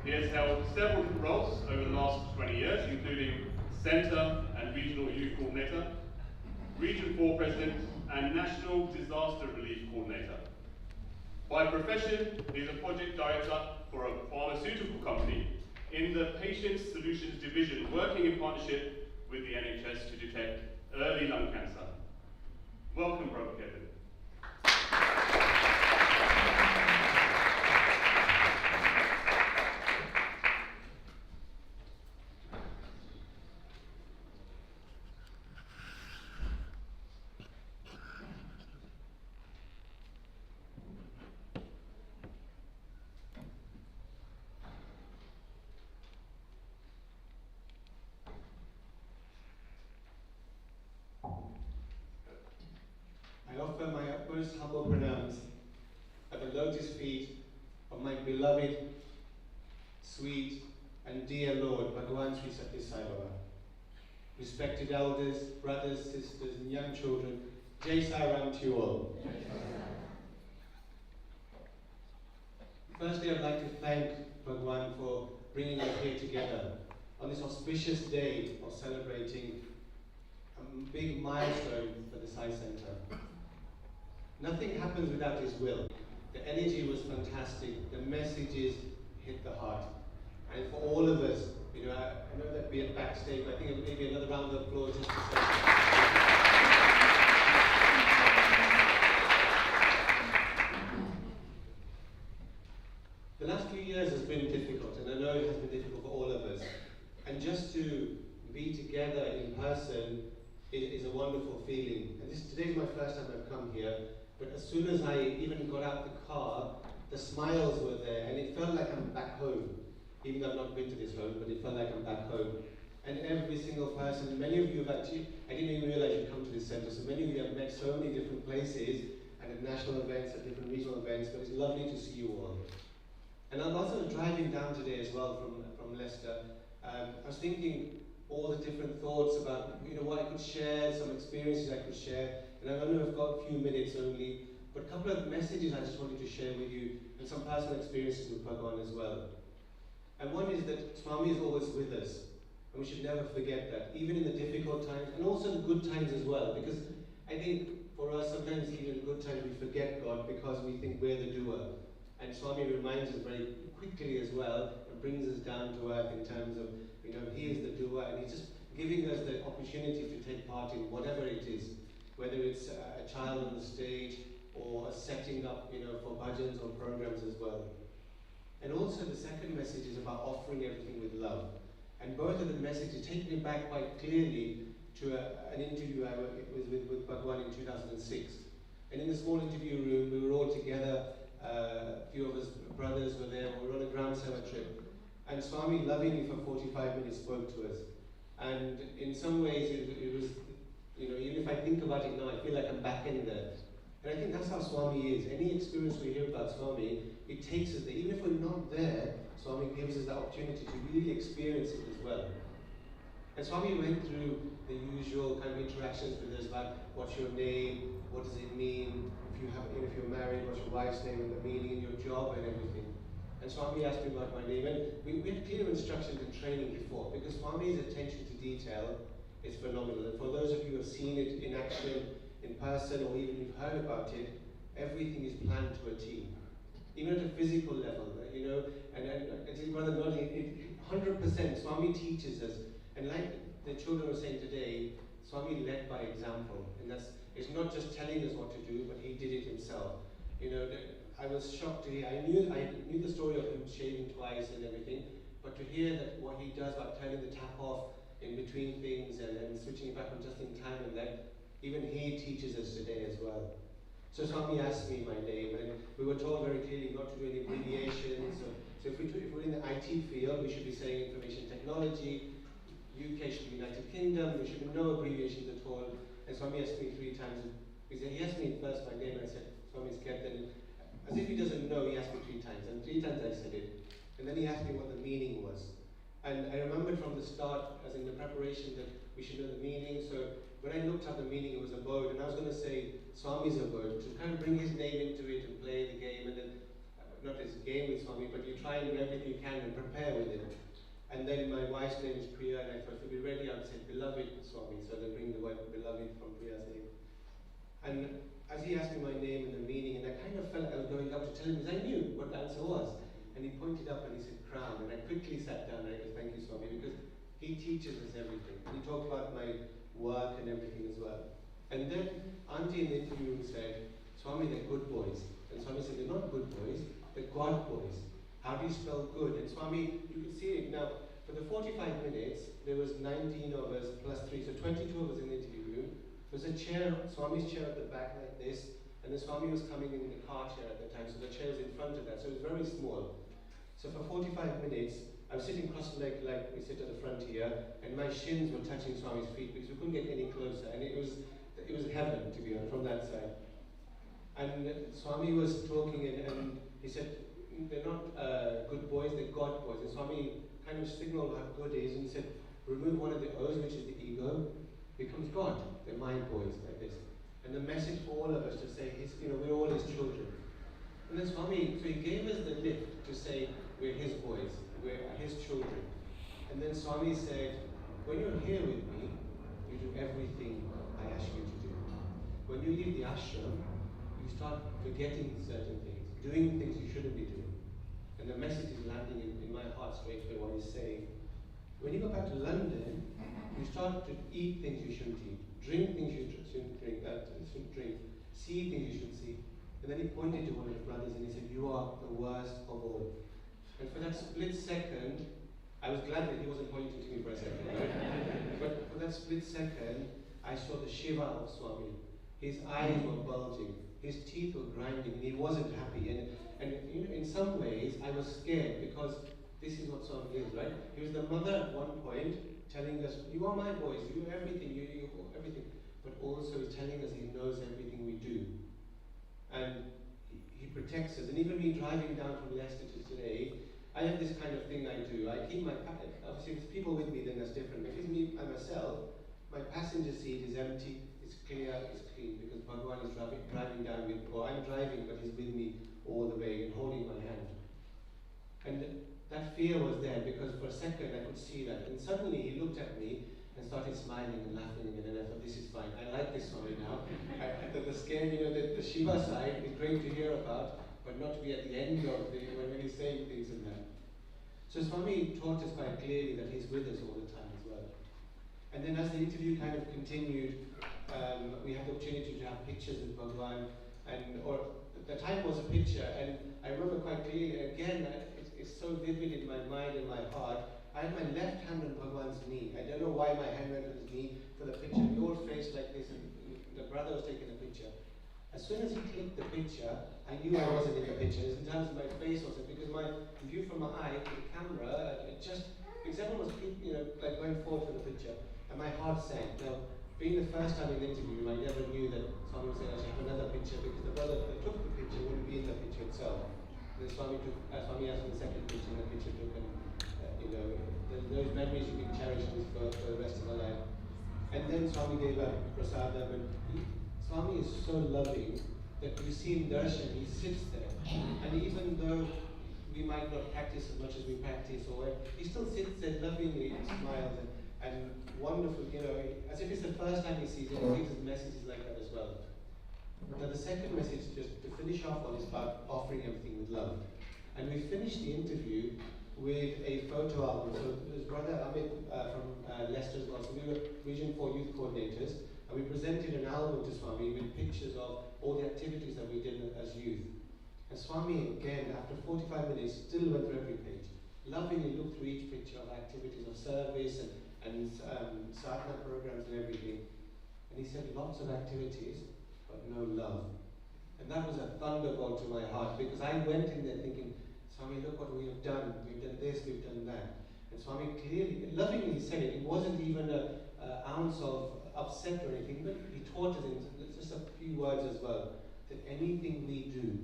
He has held several roles over the last 20 years, including Centre and Regional Youth Coordinator, Region 4 President, and National Disaster Relief Coordinator. By profession, he is a Project Director for a pharmaceutical company in the Patient Solutions Division, working in partnership with the NHS to detect early lung cancer. Welcome, Robert Getton. I offer my utmost humble pronouns at the lotus feet of my beloved, sweet, and dear Lord, Bhagavan Sri Satya Sai Baba. Respected elders, brothers, sisters, and young children, Jai Sai Ram to you all. Firstly, I'd like to thank Bhagavan for bringing us here together on this auspicious day of celebrating a big milestone for the Sai Centre. Nothing happens without his will. The energy was fantastic. The messages hit the heart. And for all of us, I know that we're backstage, but I think maybe another round of applause just to say. The last few years has been difficult, and I know it has been difficult for all of us. And just to be together in person is a wonderful feeling. And today's my first time I've come here. But as soon as I even got out the car, the smiles were there, and it felt like I'm back home. Even though I've not been to this home, but it felt like I'm back home. And every single person, many of you have actually, I didn't even realize you'd come to this centre, so many of you have met so many different places, and at national events, at different regional events, but it's lovely to see you all. And I'm also driving down today as well from Leicester. I was thinking all the different thoughts about what I could share, some experiences I could share. And I know I've got a few minutes only, but a couple of messages I just wanted to share with you, and some personal experiences with Bhagavan as well. And one is that Swami is always with us, and we should never forget that, even in the difficult times, and also the good times as well, because I think for us, sometimes even in good times we forget God because we think we're the doer. And Swami reminds us very quickly as well, and brings us down to earth in terms of, he is the doer, and he's just giving us the opportunity to take part in whatever it is. Whether it's a child on the stage or a setting up, for bhajans or programs as well. And also the second message is about offering everything with love. And both of the messages take me back quite clearly to an interview I was with Bhagavan in 2006. And in the small interview room, we were all together, a few of us brothers were there, we were on a Gram Seva trip. And Swami lovingly for 45 minutes spoke to us. And in some ways it was, even if I think about it now, I feel like I'm back in there. And I think that's how Swami is. Any experience we hear about Swami, it takes us there. Even if we're not there, Swami gives us the opportunity to really experience it as well. And Swami went through the usual kind of interactions with us about what's your name, what does it mean, if you're married, what's your wife's name, and the meaning in your job and everything. And Swami asked me about my name, and we had clear instructions and training before, because Swami's attention to detail is phenomenal. And for those of you who have seen it in action, in person, or even you've heard about it, everything is planned to a T. Even at a physical level, and I think Brother nodding, 100% Swami teaches us. And like the children were saying today, Swami led by example. And it's not just telling us what to do, but he did it himself. I was shocked to hear, I knew the story of him shaving twice and everything, but to hear that what he does about turning the tap off in between things and switching it back on just in time, and that even he teaches us today as well. So Swami asked me my name, and we were told very clearly not to do any abbreviations. So So if we're in the IT field, we should be saying information technology, UK should be United Kingdom, there should be no abbreviations at all. And Swami asked me 3 times, he asked me first my name, and I said, Swami's kept, and as if he doesn't know, he asked me 3 times, and 3 times I said it. And then he asked me what the meaning was. And I remembered from the start, as in the preparation, that we should know the meaning. So when I looked up the meaning, it was abode, and I was going to say Swami's abode, to kind of bring his name into it and play the game, and then, not as a game with Swami, but you try and do everything you can and prepare with him. And then my wife's name is Priya, and I thought, if we be ready, I would say beloved Swami, so they bring the word beloved from Priya's name. And as he asked me my name and the meaning, and I kind of felt like I was going up to tell him, because I knew what the answer was. And he pointed up and he said, crown. And I quickly sat down and I said, thank you, Swami, because he teaches us everything. And he talked about my work and everything as well. And then Auntie in the interview room said, Swami, they're good boys. And Swami said, they're not good boys, they're God boys. How do you spell good? And Swami, you could see it now. For the 45 minutes, there was 19 of us plus 3, so 22 of us in the interview room. There was a chair, Swami's chair at the back like this, and the Swami was coming in the car chair at the time, so the chair was in front of that, so it was very small. So for 45 minutes, I was sitting cross-legged like we sit at the front here, and my shins were touching Swami's feet because we couldn't get any closer, and it was heaven, to be honest, from that side. And Swami was talking, and he said, they're not good boys, they're God boys. And Swami kind of signaled how good is, and he said, remove one of the O's, which is the ego, becomes God. They're my boys, like this. And the message for all of us to say, we're all his children. And then Swami, so he gave us the lift to say, we're his boys, we're his children. And then Swami said, when you're here with me, you do everything I ask you to do. When you leave the ashram, you start forgetting certain things, doing things you shouldn't be doing. And the message is landing in my heart straight away what he's saying. When you go back to London, you start to eat things you shouldn't eat, drink things you shouldn't drink, see things you shouldn't see. And then he pointed to one of the brothers and he said, you are the worst of all. And for that split second, I was glad that he wasn't pointing to me for a second, right? But for that split second, I saw the Shiva of Swami. His eyes were bulging, his teeth were grinding, and he wasn't happy. And in some ways, I was scared because this is what Swami is, right? He was the mother at one point telling us, you are my boys, you are everything, you everything. But also he's telling us he knows everything we do. And he protects us. And even me driving down from Leicester to today, I have this kind of thing I do. I keep my, obviously if there's people with me, then that's different. But if it's me by myself, my passenger seat is empty, it's clear, it's clean, because Bhagwan is driving down with, or I'm driving, but he's with me all the way and holding my hand. And that fear was there because for a second I could see that. And suddenly he looked at me and started smiling and laughing again, and I thought, this is fine. I like this Swami now. The scare, the Shiva side is great to hear about, but not to be at the end of when he's saying things in that. So Swami taught us quite clearly that he's with us all the time as well. And then as the interview kind of continued, we had the opportunity to have pictures with Bhagwan, or the time was a picture, and I remember quite clearly, again, it's so vivid in my mind and my heart. I had my left hand on Bhagwan's knee. I don't know why my hand went on his knee for the picture. We all faced like this, and the brother was taking the picture. As soon as he clicked the picture, I knew I wasn't in the picture. In terms of my face wasn't, because my view from my eye to the camera, because everyone was, like going forward for the picture, and my heart sank. Now, being the first time in the interview, I never knew that someone was going to have another picture, because the brother that took the picture wouldn't be in the picture itself. And then Swami asked for the second picture, and the picture took, and those memories you can cherish for the rest of our life. And then Swami gave up prasadam, and Swami is so loving that you see in darshan, he sits there, and even though we might not practice as much as we practice, he still sits there lovingly and smiles and wonderful, as if it's the first time he sees it, he gives us messages like that as well. Now the second message, just to finish off on, is about offering everything with love. And we finished the interview with a photo album. So there's brother Amit from Leicester as well. So we were Region 4 youth coordinators, and we presented an album to Swami with pictures of all the activities that we did as youth. And Swami, again, after 45 minutes, still went through every page. Lovingly looked through each picture of activities of service and sadhana programs and everything. And he said, lots of activities, but no love. And that was a thunderbolt to my heart, because I went in there thinking, Swami, look what we have done. We've done this, we've done that. And Swami clearly, lovingly said it. It wasn't even an ounce of upset or anything, but he taught us in just a few words as well, that anything we do,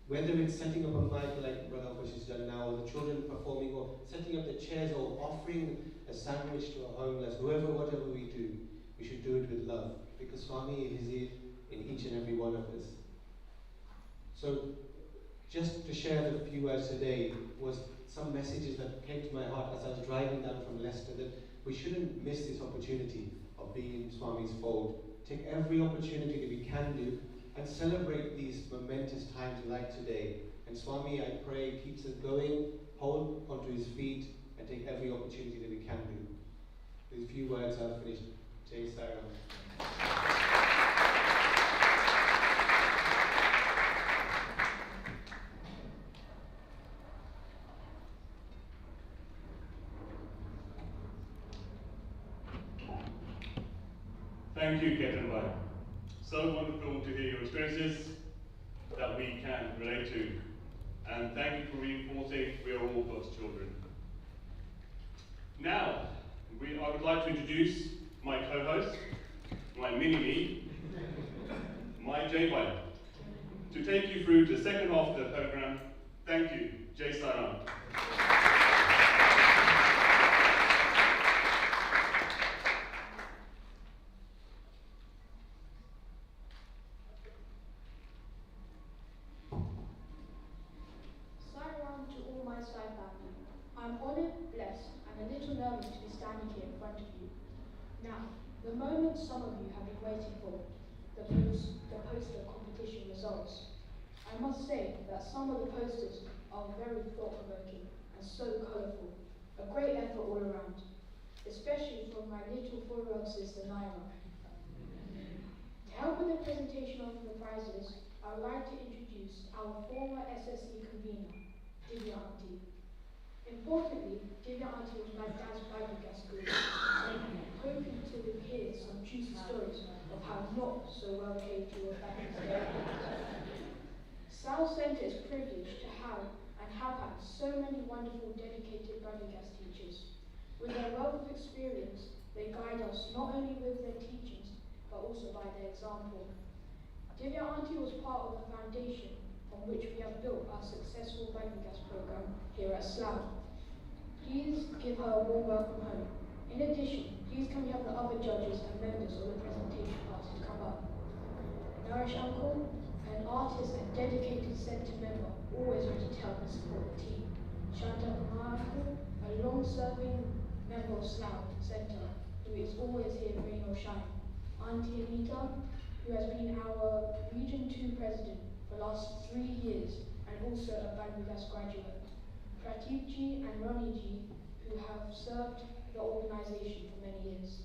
whether it's setting up a mic like Brother Alpesh has done now, or the children performing, or setting up the chairs, or offering a sandwich to a homeless, whatever we do, we should do it with love, because Swami is here in each and every one of us. So, just to share the few words today was some messages that came to my heart as I was driving down from Leicester, that we shouldn't miss this opportunity of being in Swami's fold. Take every opportunity that we can do and celebrate these momentous times like today. And Swami, I pray, keeps us going, hold onto his feet, and take every opportunity that we can do. With a few words, I've finished. Jai Sai Ram. Thank you, Ketan Bhai. So wonderful to hear your experiences that we can relate to. And thank you for reinforcing we are all God's children. Now, I would like to introduce my co-host, my mini-me, my J-Bhai, to take you through the second half of the program. Thank you. Jai Sai Ram. I'm honoured, blessed, and a little nervous to be standing here in front of you. Now, the moment some of you have been waiting for, the poster competition results. I must say that some of the posters are very thought-provoking and so colourful. A great effort all around, especially from my little 4-year-old sister Naira. To help with the presentation of the prizes, I would like to introduce our former SSE convener, Divya Auntie. Importantly, Divya Auntie was my dad's Bible guest group, hoping to hear some juicy stories of how not so well behaved you were back in the day. Slough Centre is privileged to have and have had so many wonderful dedicated Bible guest teachers. With their wealth of experience, they guide us not only with their teachings, but also by their example. Divya Auntie was part of the foundation on which we have built our successful Bible guest program here at Slough. Please give her a warm welcome home. In addition, please can we have the other judges and members of the presentation artists come up. Nourish Uncle, an artist and dedicated centre member, always ready to help and support the team. Shanta Kumar Uncle, a long-serving member of Slough Centre, who is always here rain or shine. Auntie Anita, who has been our Region 2 president for the last 3 years and also a Bangladesh graduate. Prateepji and Roniji, who have served the organisation for many years.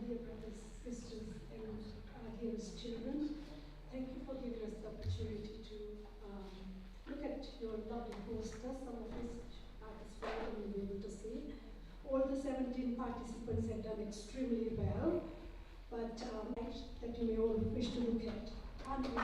Dear brothers, sisters, and dearest children, thank you for giving us the opportunity to look at your lovely posters, some of which are displayed and you'll be able to see. All the 17 participants have done extremely well, but that you may all wish to look at. Aren't we?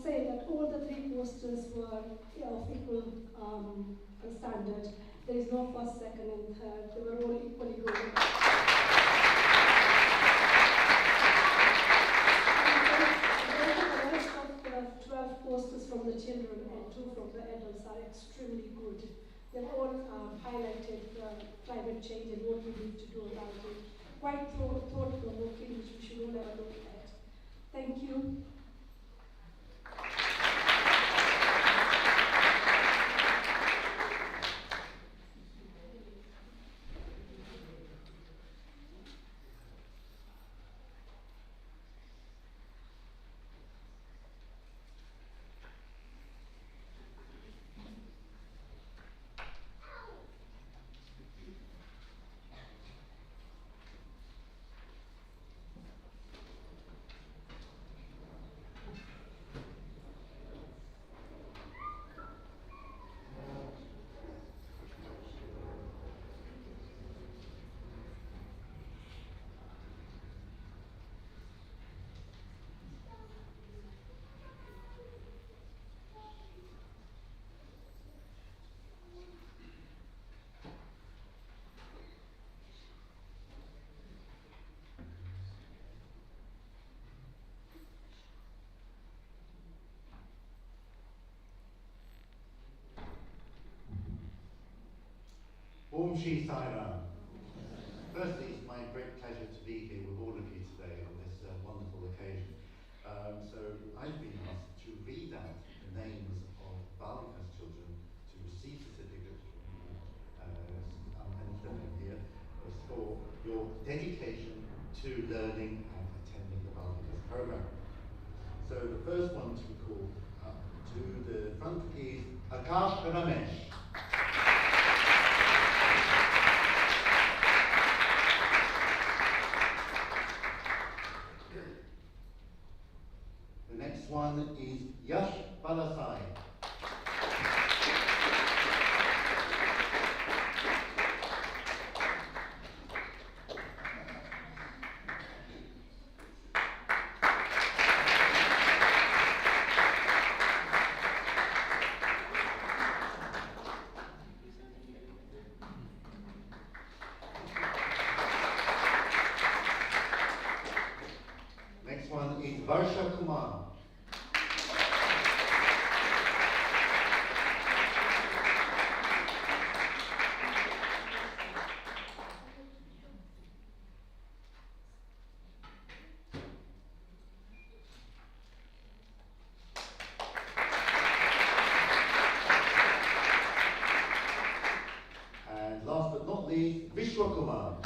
say that all the three posters were of equal standard. There is no first, second, and third. They were all equally good. The rest of the 12 posters from the children and 2 from the adults are extremely good. They've all highlighted climate change and what we need to do about it. Quite thought-provoking, which we should all have a look at. Thank you. Om Shri Sai Ram. Firstly, it's my great pleasure to be here with all of you today on this wonderful occasion. So I've been asked to read out the names of Balikas children to receive certificates from here for your dedication to learning and attending the Balikas program. So the first one to be called up to the front is Akash Ramesh. The next one is Yash Balasai. Next one is Varsha Kumar. And last but not least, Vishwa Kumar.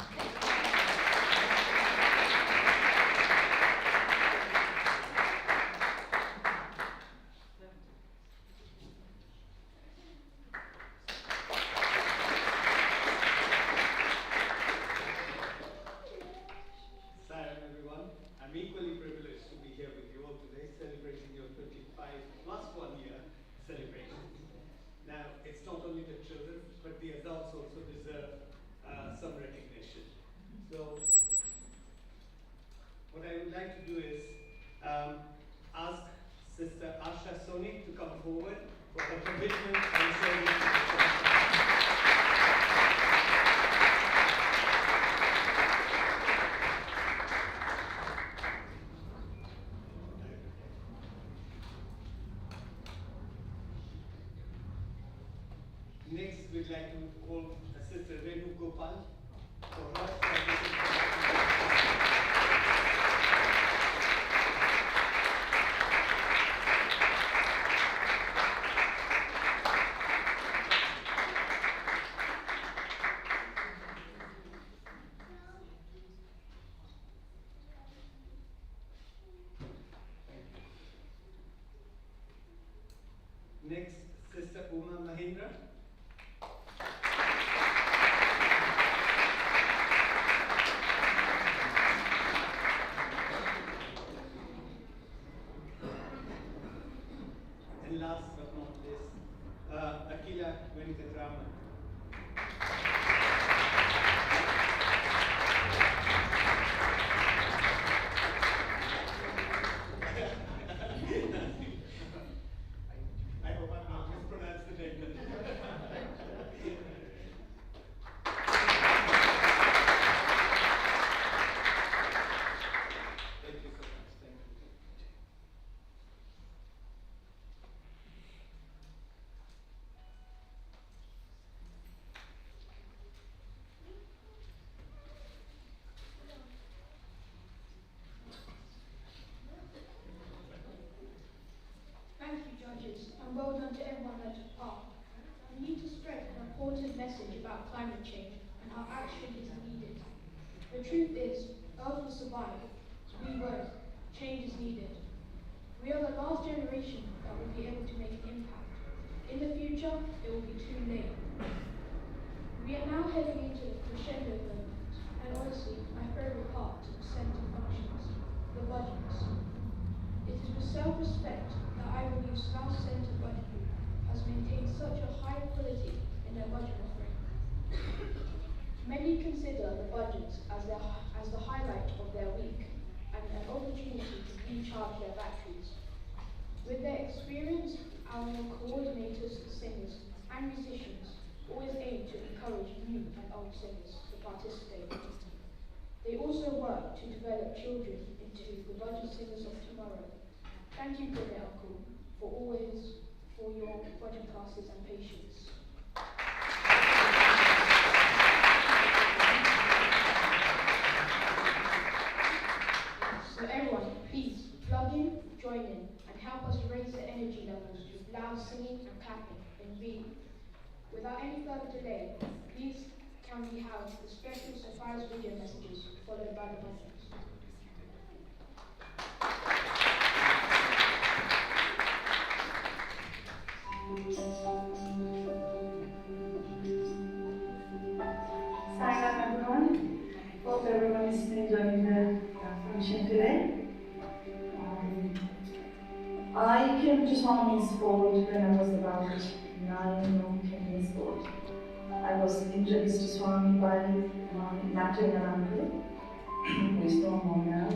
Salam everyone. I'm equally privileged to be here with you all today, celebrating your 25 plus 1 year celebration. Now, it's not only the children, but the adults also deserve some recognition. So, what I would like to do is ask Sister Asha Soni to come forward for her commitment and service to the church. Next, we'd like to call Sister Renu Gopal for her service. Next, Sister Uma Mahindra. And last but not least, Akila Venkatraman. and well done to everyone that took part. We need to spread an important message about climate change and how action is needed. The truth is, Earth will survive. We won't. Change is needed. We are the last generation that will be able to make an impact. In the future, it will be too late. We are now heading into the crescendo moment, and honestly, my favourite part to present the functions, the budgets. It is with self-respect that I believe Slough Centre Budget Group has maintained such a high quality in their budget offering. Many consider the budgets as the highlight of their week and an opportunity to recharge their batteries. With their experience, our coordinators, singers and musicians always aim to encourage new and old singers to participate. They also work to develop children into the budget singers of tomorrow. Thank you, Brother Uncle, for your budget classes and patience. So everyone, please plug in, join in, and help us raise the energy levels with loud singing and clapping in V. Without any further delay, please can we have the special surprise video messages followed by the budgets. Sign up everyone. Hope everyone is enjoying the function today. I came to Swami Sport when I was about 9 or 10 years old. I was introduced to Swami by my maternal uncle, who is no more now.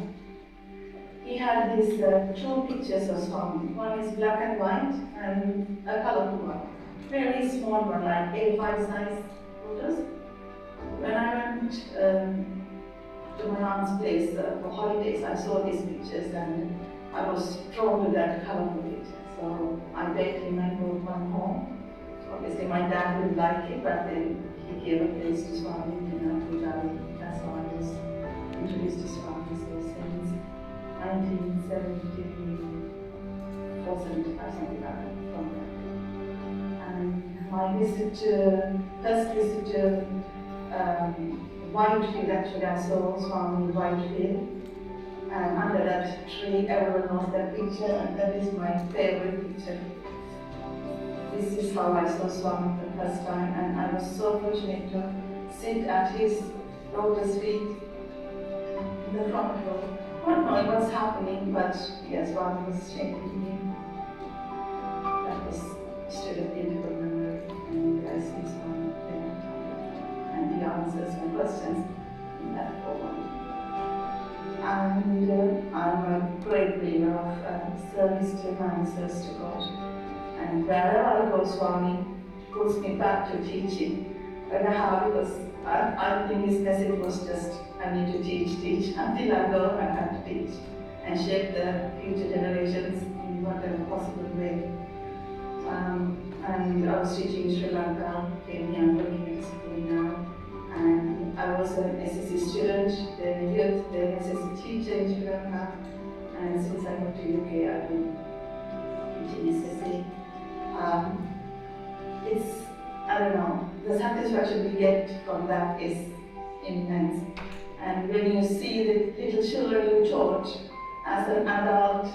He had these two pictures of Swami. One is black and white and a colorful one. Very small one, like A5 size photos. When I went to my aunt's place for holidays, I saw these pictures and I was drawn to that colorful picture. So I begged him and brought one home. Obviously my dad didn't like it, but then he gave a place to Swami in Pujari. That's how I was introduced to Swami. So since 1974, 75, something like that, from that. And my first visit to Whitefield, actually I saw Swami in Whitefield. And under that tree, everyone knows that picture, and that is my favorite picture. This is how I saw Swami the first time, and I was so fortunate to sit at his lotus feet in the front row. Not knowing what's happening, but yes, Swami was shaking me. That was still a beautiful memory, and I see Swami there, and he answers my questions in that form. And I'm a great believer of service to man, service to God. And wherever I go, Swami pulls me back to teaching. When I have, because I think his message was just, I need to teach. Until I go, I have to teach and shape the future generations in whatever possible way. And I was teaching in Sri Lanka, came here, working in school now. And I was an SSC student, then a youth, then SSC teacher in Sri Lanka. And since I got to UK, I've been teaching SSC. I don't know, the satisfaction we get from that is immense. And when you see the little children you taught as an adult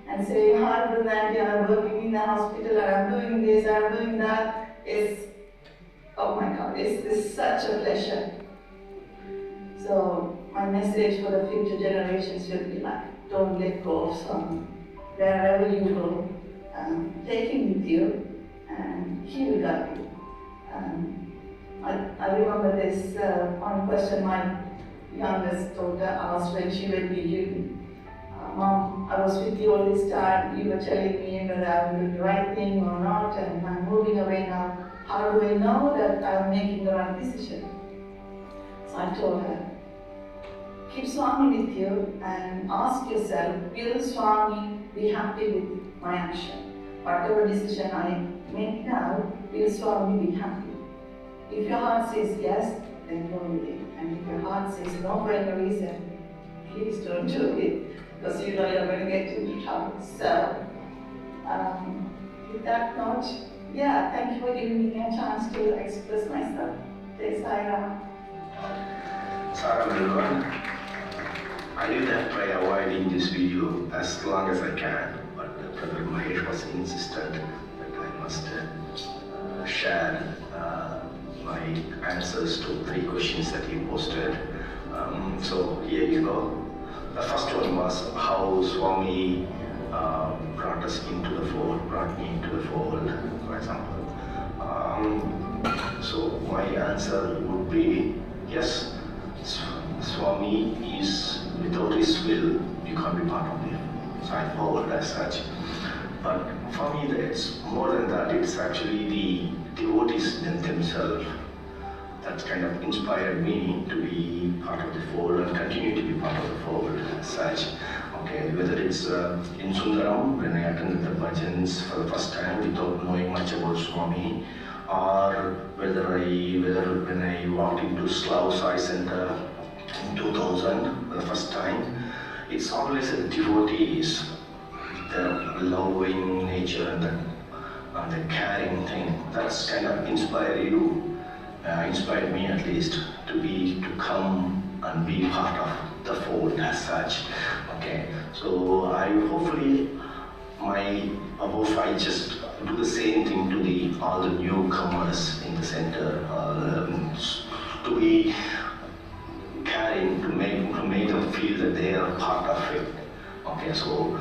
and say, hi, Brother Andy, I'm working in the hospital, and I'm doing this, I'm doing that, it's, oh my God, it's such a pleasure. So my message for the future generations will be like, don't let go of Swami. Wherever you go, take him with you, and he will guide you. I remember this one question my youngest daughter asked when she went to uni. Mom, I was with you all this time, you were telling me whether I'm doing the right thing or not, and I'm moving away now. How do I know that I'm making the right decision? So I told her, keep Swami with you and ask yourself, will Swami be happy with my action? Whatever decision I make now, will Swami be happy? If your heart says yes, then go with it. And if your heart says no for any reason, please don't do it, because you know you're going to get into trouble. So, with that note, yeah, thank you for giving me a chance to express myself. Jai Sai Ram. Salam everyone. I will try avoiding this video as long as I can, but Brother Mahesh was insistent that I must share my answers to 3 questions that he posted. So here you go. The first one was how Swami brought us into the fold, brought me into the fold, for example. So my answer would be yes. Swami is, without his will, you can't be part of the Sai fold as such. But for me, it's more than that. It's actually the devotees themselves that kind of inspired me to be part of the fold and continue to be part of the fold as such. Okay, whether it's in Sundaram, when I attended the bhajans for the first time without knowing much about Swami, or whether when I walked into Slough Sai Center in 2000 for the first time, it's always the devotees, the loving nature and the caring thing that's kind of inspired me at least to come and be part of the fold as such. Okay, so I just do the same thing to all the newcomers in the center, to be caring, to make them feel that they are part of it. Okay, so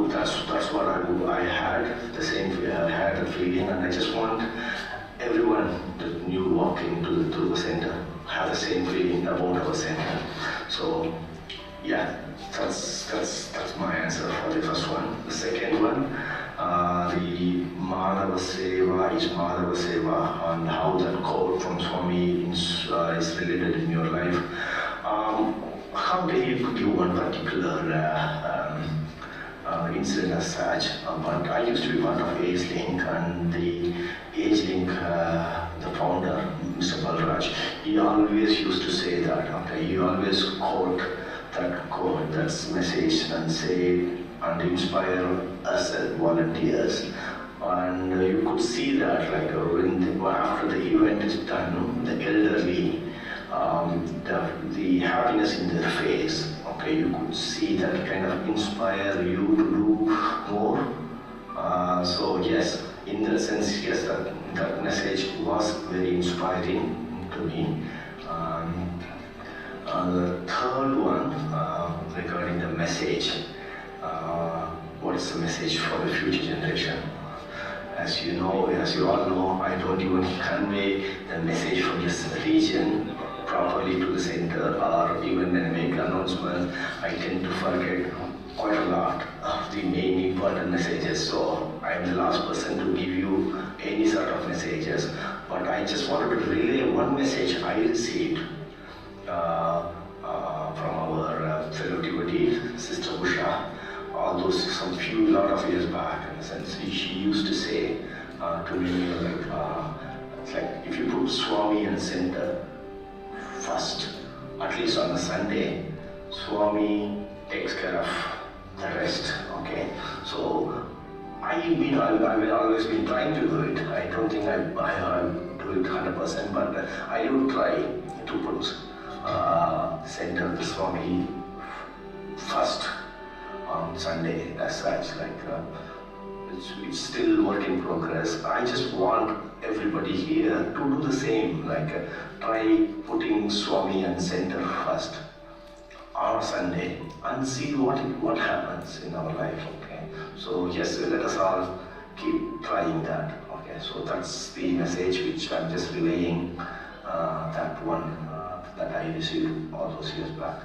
that's what I had the same. I had the feeling, and I just want everyone that new walking through the center have the same feeling about our center. So yeah, that's my answer for the first one. The second one, the Madhava Seva is Madhava Seva, and how that quote from Swami is related in your life. How can you give one particular incident as such? But I used to be part of Age Link, and the Age Link, the founder, Mr. Balraj, he always used to say that. Okay, he always quote that message and say and inspire us as volunteers. And you could see that, like after the event is done, the elderly, the happiness in their face. Okay, you could see that kind of inspire you to do more. So yes, in that sense, yes, that message was very inspiring to me. The third one, regarding the message, what is the message for the future generation? As you all know, I don't even convey the message from this region properly to the center, or even when I make announcements, I tend to forget quite a lot of the main important messages. So I'm the last person to give you any sort of messages, but I just wanted to relay one message I received from our fellow devotee, Sister Usha, although lot of years back, in a sense. She used to say to me, it's like if you put Swami in the center first, at least on a Sunday, Swami takes care of the rest. Okay, so I've always been trying to do it. I don't think I do it 100%, but I do try to put center the Swami first on Sunday as such. It's still work in progress. I just want everybody here to do the same. Try putting Swami and center first on Sunday and see what happens in our life. Okay. So yes, let us all keep trying that. Okay. So that's the message which I'm just relaying. That one that I received all those years back.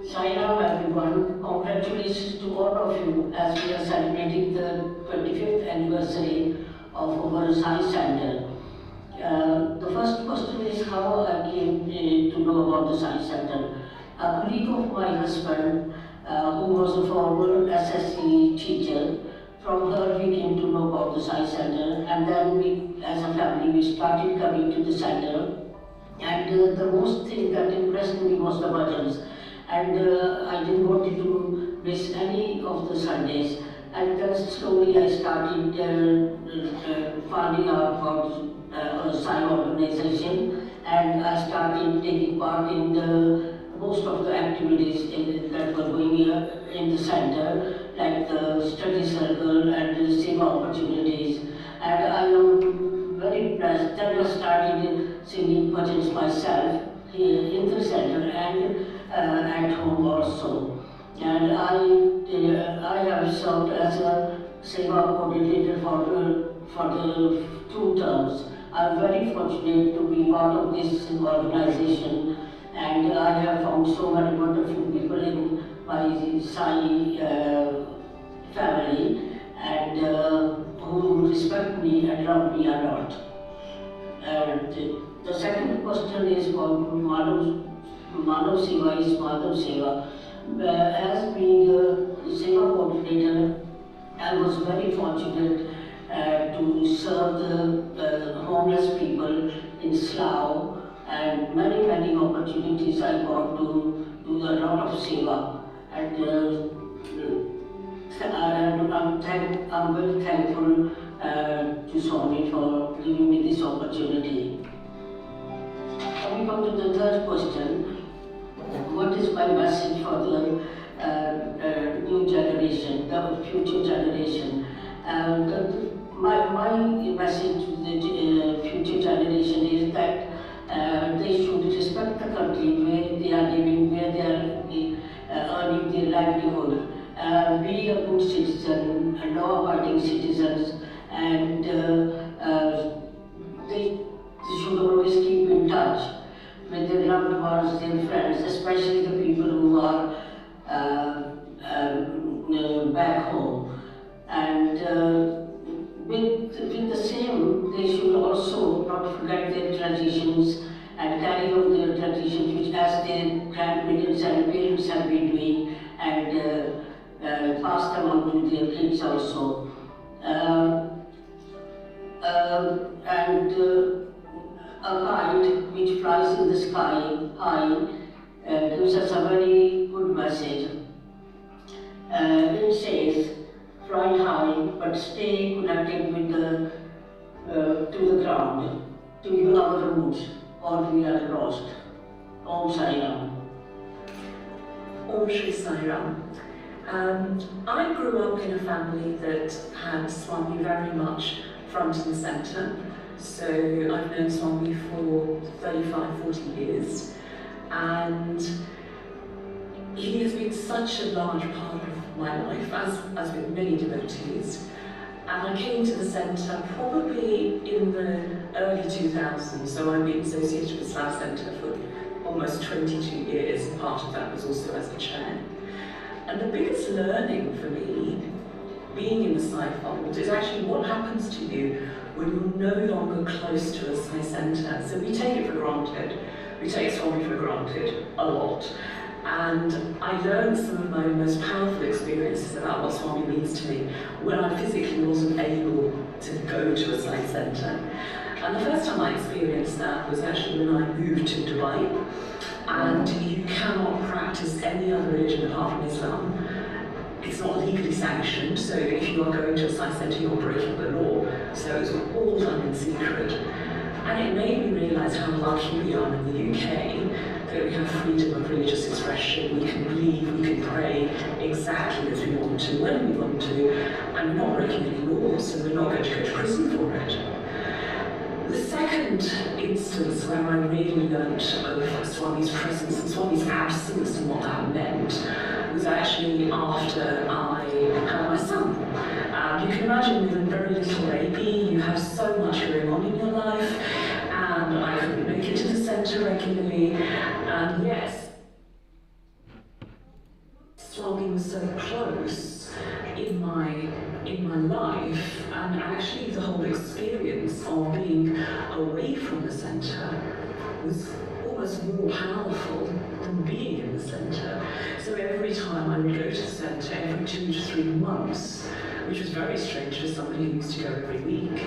Sai Ram everyone, congratulations to all of you as we are celebrating the 25th anniversary of our Sai Center. The first question is how I came to know about the Sai Center. A colleague of my husband, who was a former SSC teacher, from her we came to know about the Sai Center, and then we, as a family, we started coming to the center. And the most thing that impressed me was the bhajans. And I didn't want to miss any of the Sundays. And then slowly I started finding out about a Sai organization, and I started taking part in most of the activities that were going in the center, like the study circle and the same opportunities. And I am very blessed that I started singing bhajans myself here in the center and at home also. And I have served as a Seva coordinator for the 2 terms. I'm very fortunate to be part of this organization, and I have found so many wonderful people in my Sai family, and who respect me and love me a lot. And the second question is about Manav Seva is Madhav Seva. As being a Seva coordinator, I was very fortunate to serve the homeless people in Slough, and many opportunities I got to do a lot of Seva. And I'm very thankful to Swami for giving me this opportunity. Coming on to the third question, what is my message for the new generation, the future generation? My message to the future generation is that they should respect the country where they are living, where they are earning their livelihood. Be a good citizen, law-abiding citizens, and they should always keep in touch with their loved ones, their friends, especially the people who are back home. And with the same, they should also not forget their traditions and carry on their traditions, which as their grandparents and parents have been doing, and pass them on to their kids also. A kite which flies in the sky high gives us a very good message. It says, fly high, but stay connected with to the ground, to our roots, or we are lost. Om Sai Ram. Om Shri Sai Ram. I grew up in a family that had Swami very much front and centre. So I've known Swami for 35, 40 years, and he has been such a large part of my life, as with many devotees. And I came to the centre probably in the early 2000s, so I've been associated with Slough Centre for almost 22 years, and part of that was also as a chair. And the biggest learning for me, being in the Sai fold, is actually what happens to you when you're no longer close to a Sai centre. So we take it for granted. We take Swami for granted a lot. And I learned some of my most powerful experiences about what Swami means to me when I physically wasn't able to go to a Sai centre. And the first time I experienced that was actually when I moved to Dubai. And you cannot practice any other religion apart from Islam. It's not legally sanctioned, so if you are going to a Sai centre, you're breaking the law. So it's all done in secret. And it made me realise how lucky we are in the UK, that we have freedom of religious expression. We can believe, we can pray exactly as we want to, when we want to, and we're not breaking any laws, so we're not going to go to prison for it. The second instance where I really learnt of Swami's presence and Swami's absence and what that meant was actually after I had my son. You can imagine with a very little baby, you have so much going on in your life, and I couldn't make it to the centre regularly, and yes, Swami was so close in my life, and actually the whole experience of being away from the centre was almost more powerful than being in the centre. So every time I would go to the centre, every 2 to 3 months, which was very strange for somebody who used to go every week,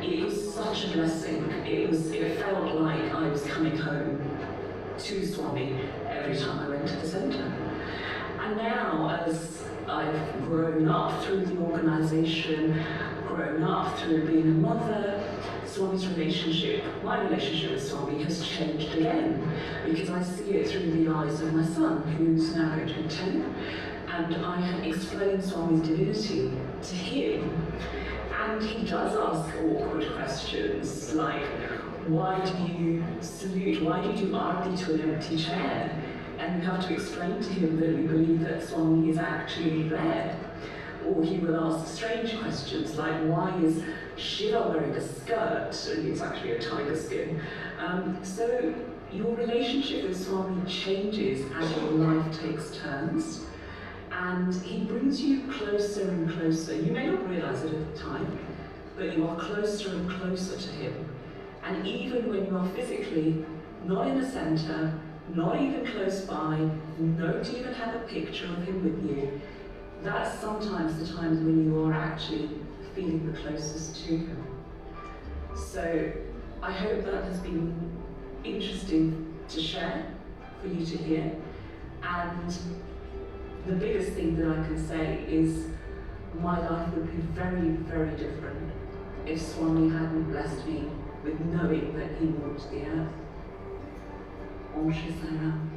it was such a blessing. It felt like I was coming home to Swami every time I went to the centre. And now, as I've grown up through the organisation, grown up through being a mother, Swami's relationship, my relationship with Swami has changed again, because I see it through the eyes of my son, who's now going to be 10, and I have explained Swami's divinity to him, and he does ask awkward questions, like, why do you salute, why do you do arati to an empty chair? And we have to explain to him that we believe that Swami is actually there. Or he will ask strange questions like, why is Shiva wearing a skirt? And it's actually a tiger skin. So your relationship with Swami changes as your life takes turns. And he brings you closer and closer. You may not realize it at the time, but you are closer and closer to him. And even when you are physically not in a centre, not even close by, not even have a picture of him with you, that's sometimes the times when you are actually feeling the closest to him. So I hope that has been interesting to share, for you to hear. And the biggest thing that I can say is my life would be very, very different if Swami hadn't blessed me with knowing that he walked the earth. Om Shri Sai Ram.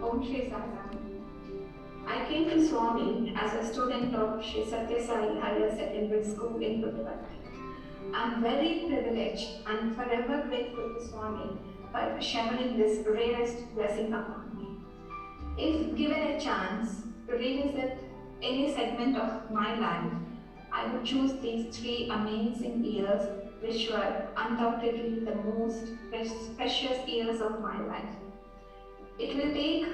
Om Shri Sai Ram. I came to Swami as a student of Shri Satya Sai Higher Secondary School in Puttaparthi. I'm very privileged and forever grateful to Swami for showering this rarest blessing upon me. If given a chance to revisit any segment of my life, I would choose these 3 amazing years, which were undoubtedly the most precious years of my life. It will take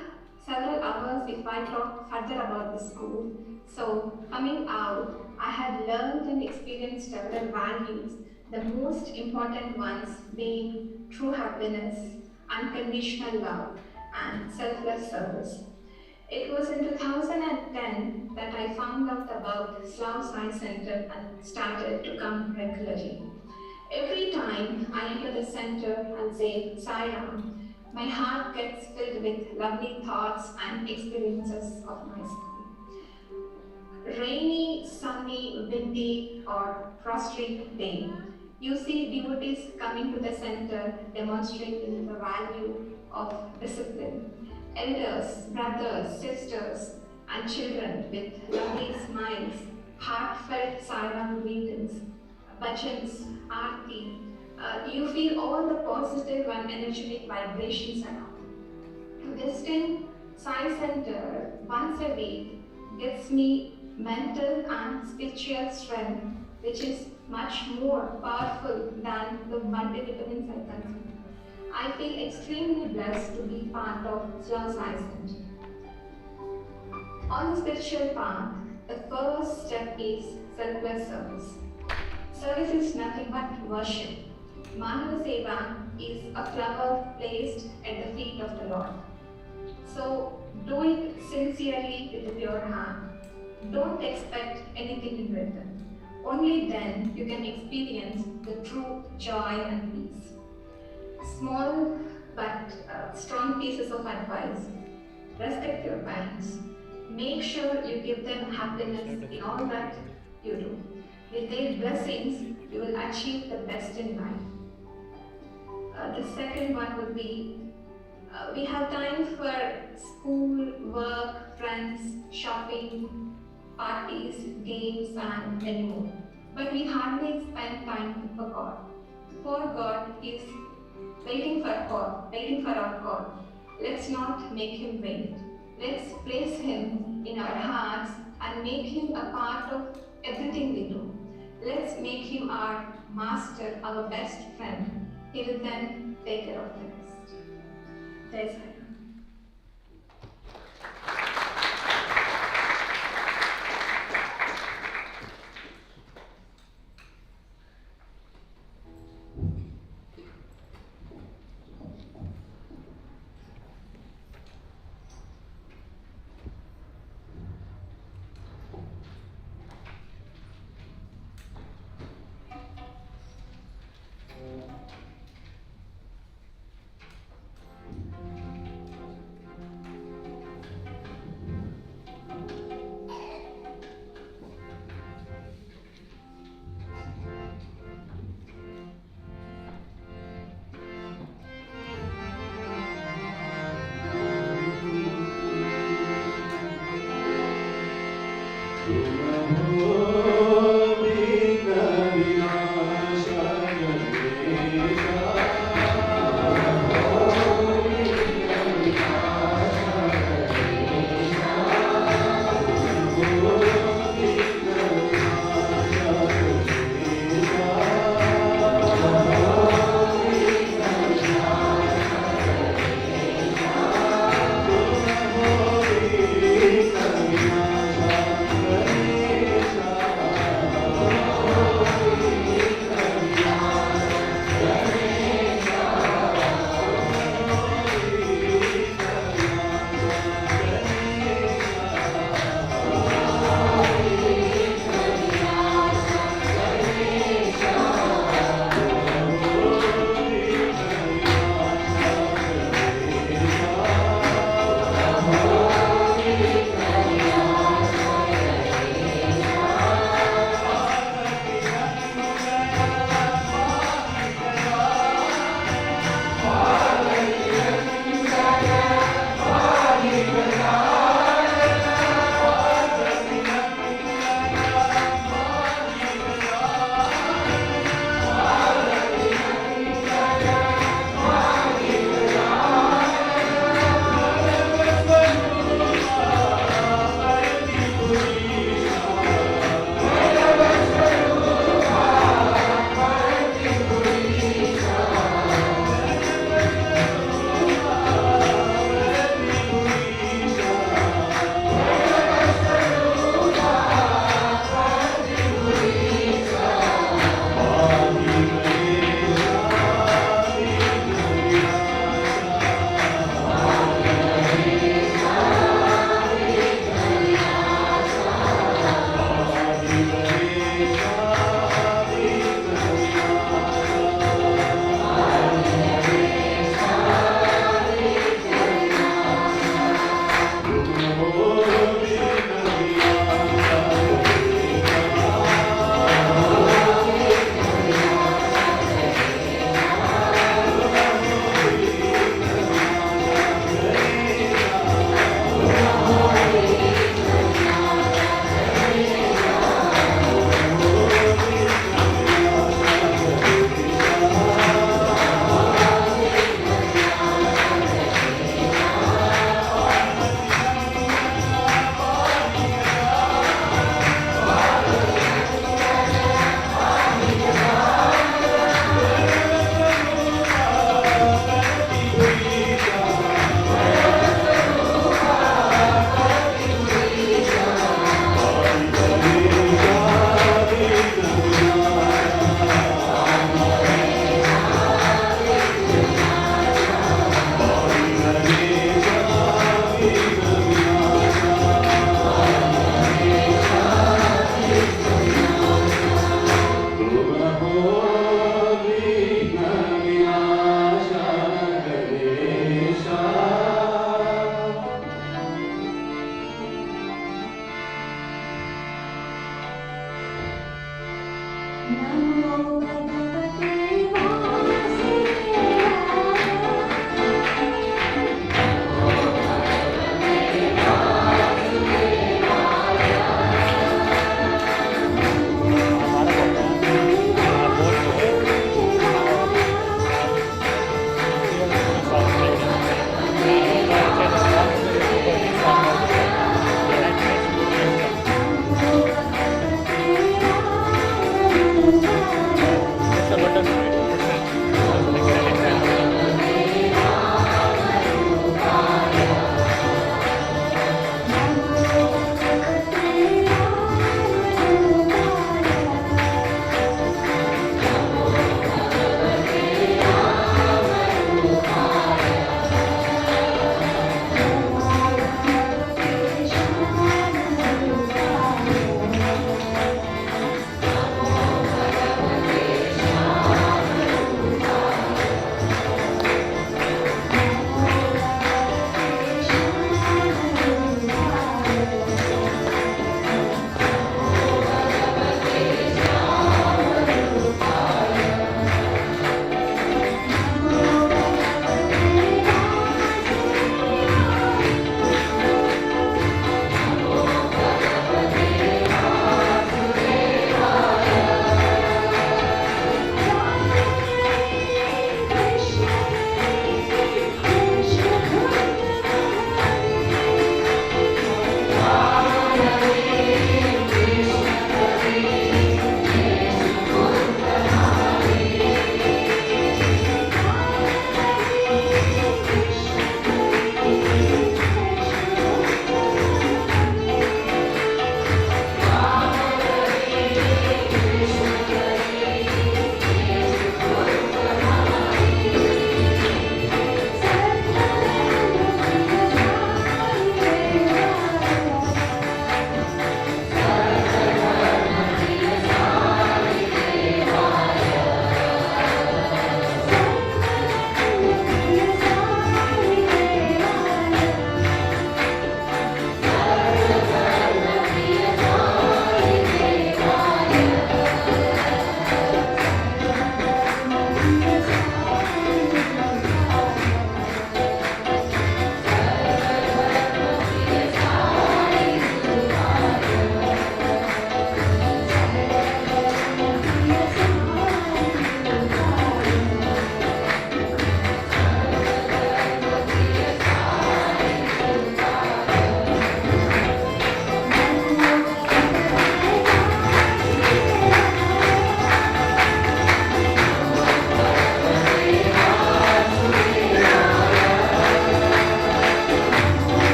several hours if I talk further about the school. So, coming out, I had learned and experienced several values, the most important ones being true happiness, unconditional love, and selfless service. It was in 2010 that I found out about Slough Sai Center and started to come regularly. Every time I enter the center and say Sai Ram, my heart gets filled with lovely thoughts and experiences of my school. Rainy, sunny, windy, or frosty day, you see devotees coming to the center demonstrating the value of discipline. Elders, brothers, sisters, and children with lovely smiles, heartfelt Sai Ram greetings, bhajans, aarti. You feel all the positive and energetic vibrations around. Visiting Sai Center once a week gives me mental and spiritual strength, which is much more powerful than the multivitamins I consume. I feel extremely blessed to be part of Slough Sai Center. On the spiritual path, the first step is selfless service. Service is nothing but worship. Manava Seva is a flower placed at the feet of the Lord. So do it sincerely with a pure heart. Don't expect anything in return. Only then you can experience the true joy and peace. Small but strong pieces of advice. Respect your parents. Make sure you give them happiness in all that you do. With their blessings, you will achieve the best in life. The second one would be, we have time for school, work, friends, shopping, parties, games, and many more. But we hardly spend time for God. For God is waiting for our God. Let's not make him wait. Let's place him in our hearts and make him a part of everything we do. Let's make him our master, our best friend. He will then take care of the rest. Jai Sai Ram.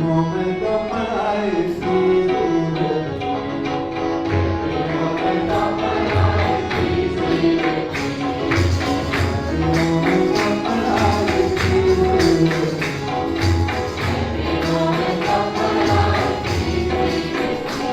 moment of my life, please be with me. Every moment of my life, please be with me. Every moment of my life, please be with me. Every moment of my life, please be with me.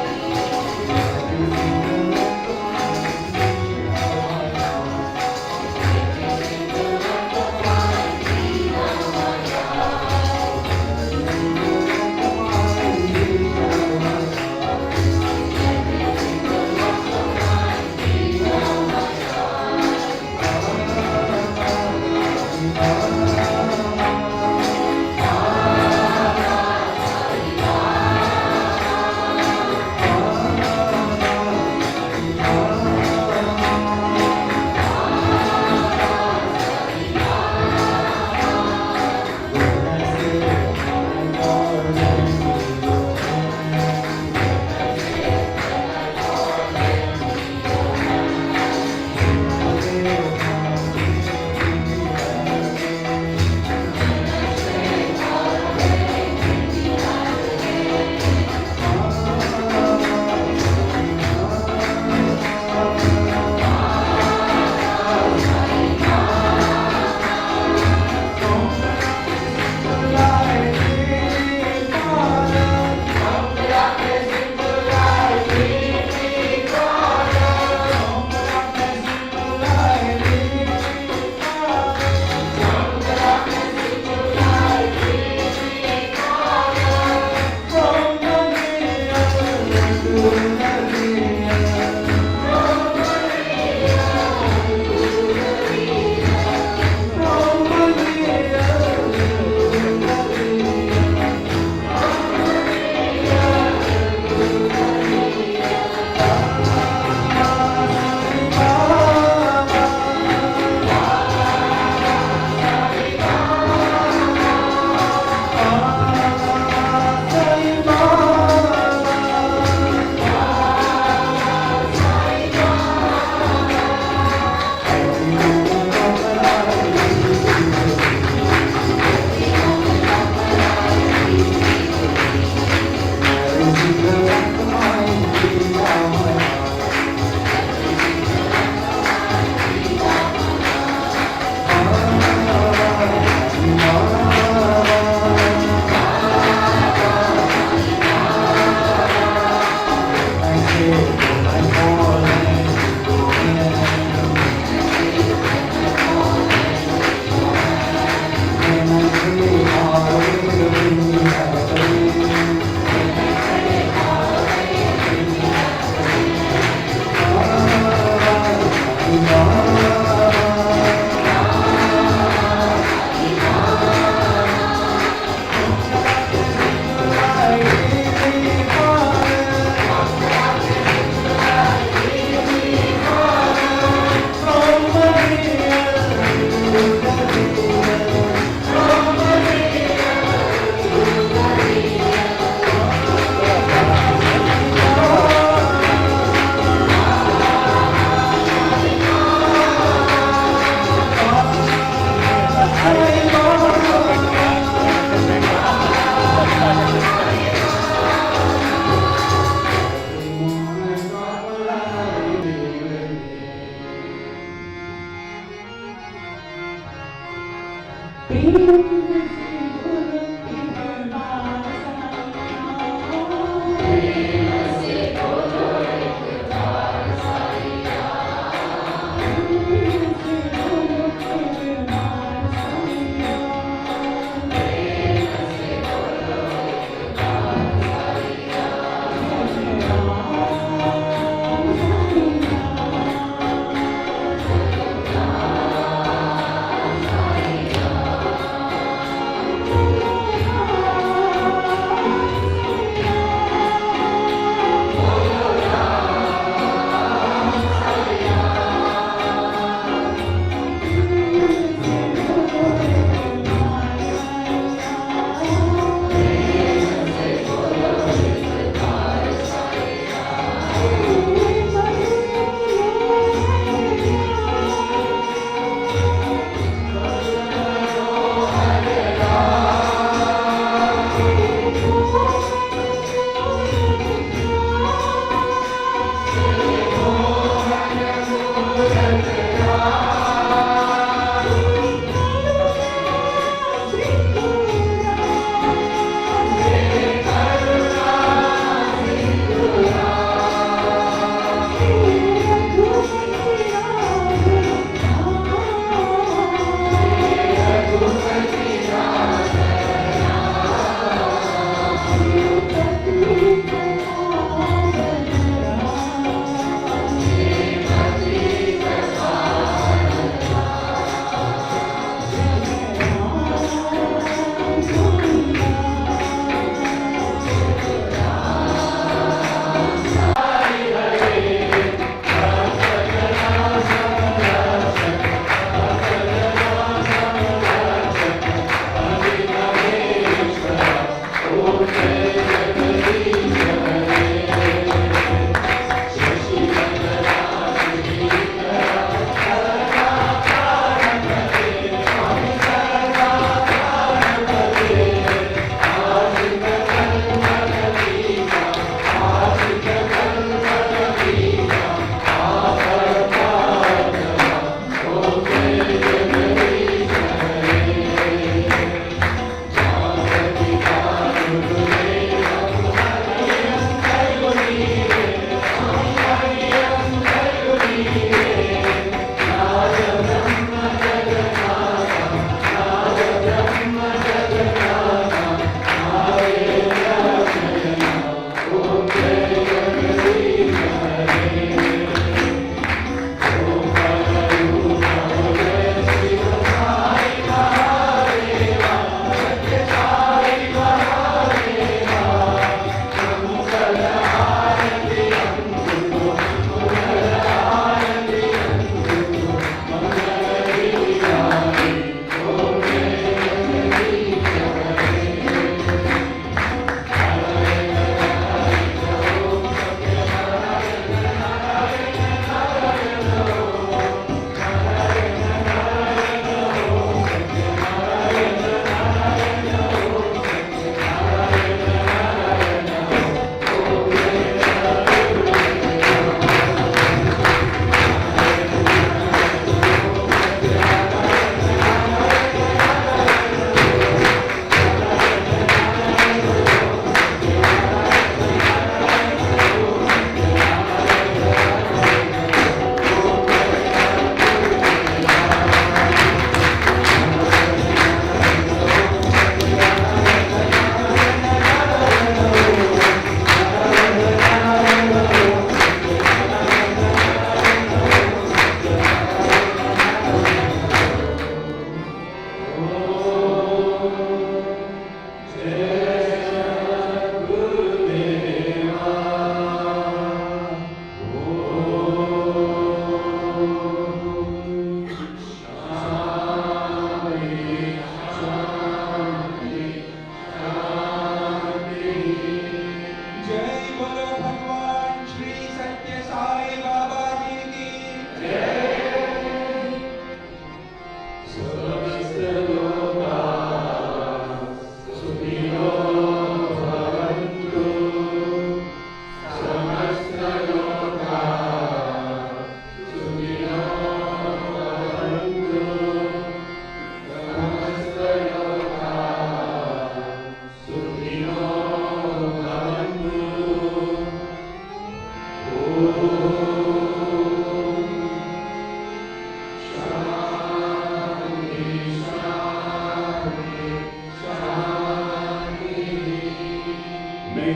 Every single act of mine, every single act of mine, breathe out of my life. Every single act of mine, breathe out of my life. Every single act of mine, breathe out of my life.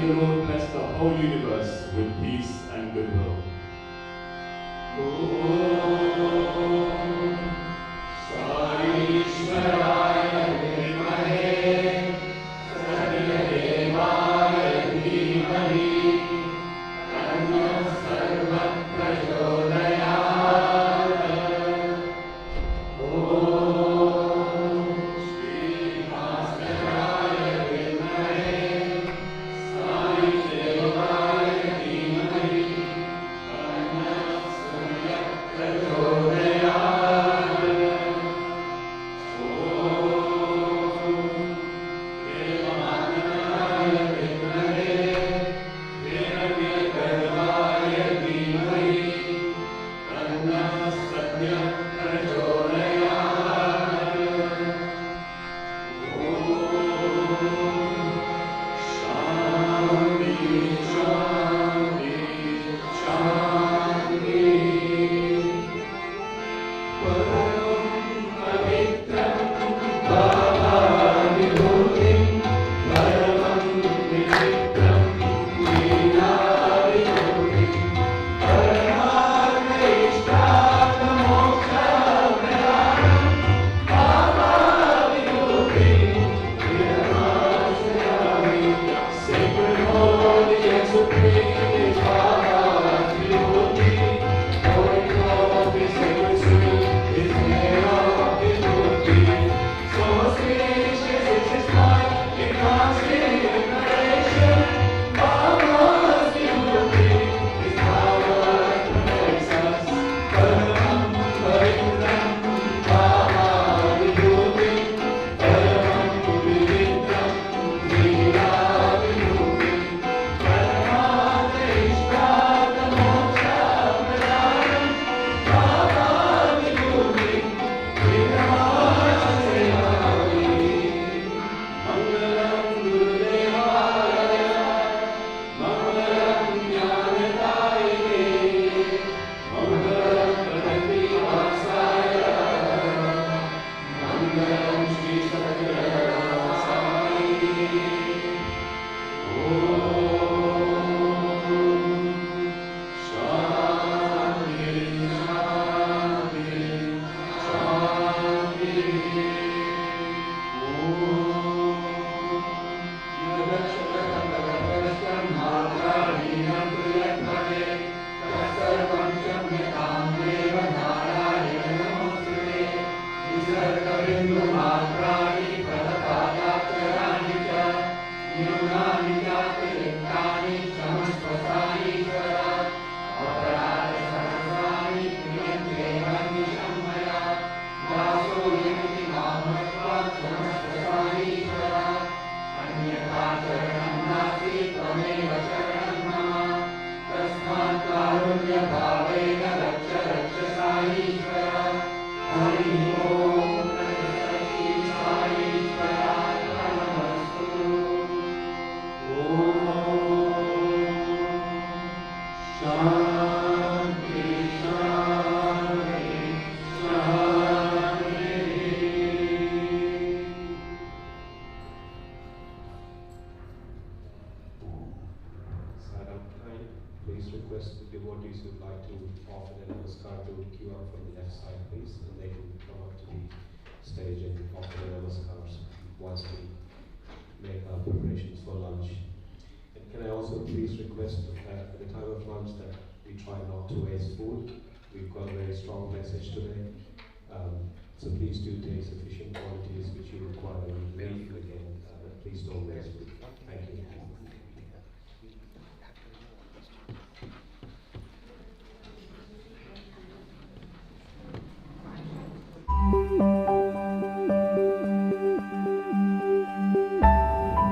the Lord bless the whole universe with peace and goodwill.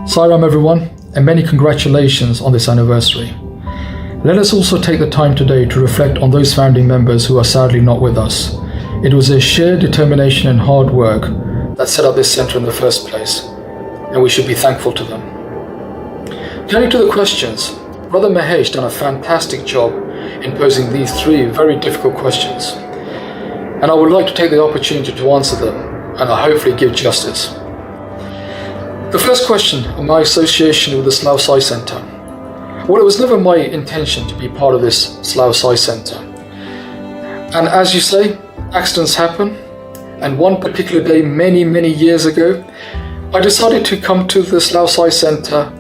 Sairam everyone, and many congratulations on this anniversary. Let us also take the time today to reflect on those founding members who are sadly not with us. It was their shared determination and hard work that set up this centre in the first place, and we should be thankful to them. Turning to the questions, Brother Mahesh done a fantastic job in posing these three very difficult questions, and I would like to take the opportunity to answer them and hopefully give justice. The first question on my association with the Slough Sai Centre Well, it was never my intention to be part of this Slough Sai Centre. And as you say, accidents happen. And one particular day, many years ago, I decided to come to the Slough Sai Centre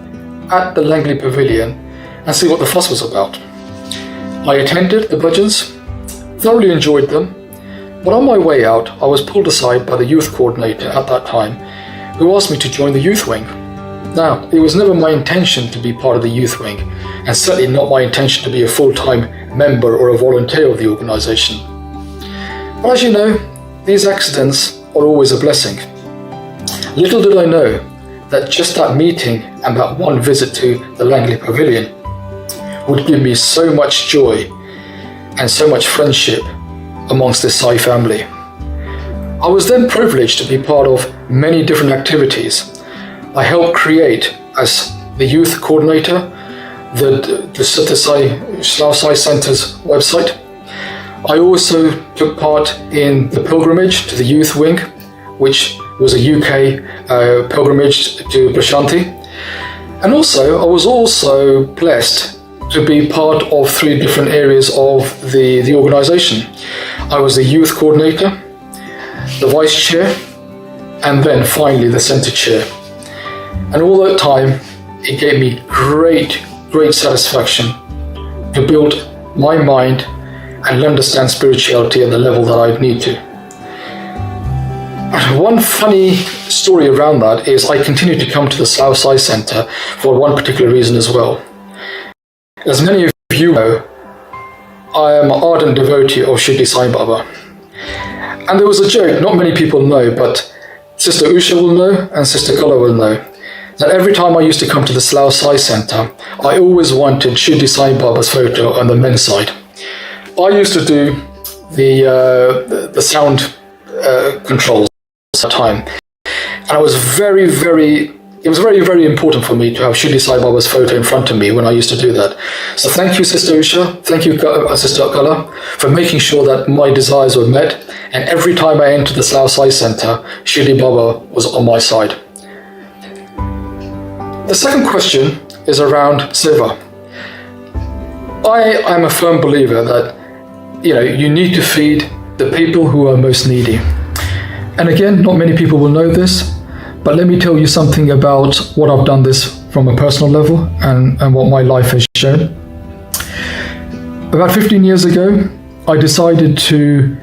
at the Langley Pavilion and see what the fuss was about. I attended the bhajans, thoroughly enjoyed them, but on my way out, I was pulled aside by the youth coordinator at that time, who asked me to join the youth wing. Now, it was never my intention to be part of the youth wing, and certainly not my intention to be a full-time member or a volunteer of the organisation. But as you know, these accidents are always a blessing. Little did I know that just that meeting and that one visit to the Langley Pavilion would give me so much joy and so much friendship amongst this Sai family. I was then privileged to be part of many different activities. I helped create, as the youth coordinator, the Slough Sai Centre's website. I also took part in the pilgrimage to the youth wing, which was a UK pilgrimage to Prashanti. And also, I was also blessed to be part of 3 different areas of the organisation. I was the youth coordinator, the vice chair, and then finally the centre chair. And all that time, it gave me great satisfaction to build my mind and understand spirituality at the level that I need to. One funny story around that is I continued to come to the Slough Sai Centre for one particular reason as well. As many of you know, I am an ardent devotee of Shirdi Sai Baba. And there was a joke, not many people know, but Sister Usha will know and Sister Kala will know, that every time I used to come to the Slough Sai Centre, I always wanted Shirdi Sai Baba's photo on the men's side. I used to do the sound controls at the time, and it was very important for me to have Shirdi Sai Baba's photo in front of me when I used to do that. So thank you, Sister Usha, thank you, Sister Kala, for making sure that my desires were met, and every time I entered the Slough Sai Centre, Shirdi Baba was on my side. The second question is around seva. I am a firm believer that you need to feed the people who are most needy. And again, not many people will know this, but let me tell you something about what I've done this from a personal level and what my life has shown. About 15 years ago, I decided to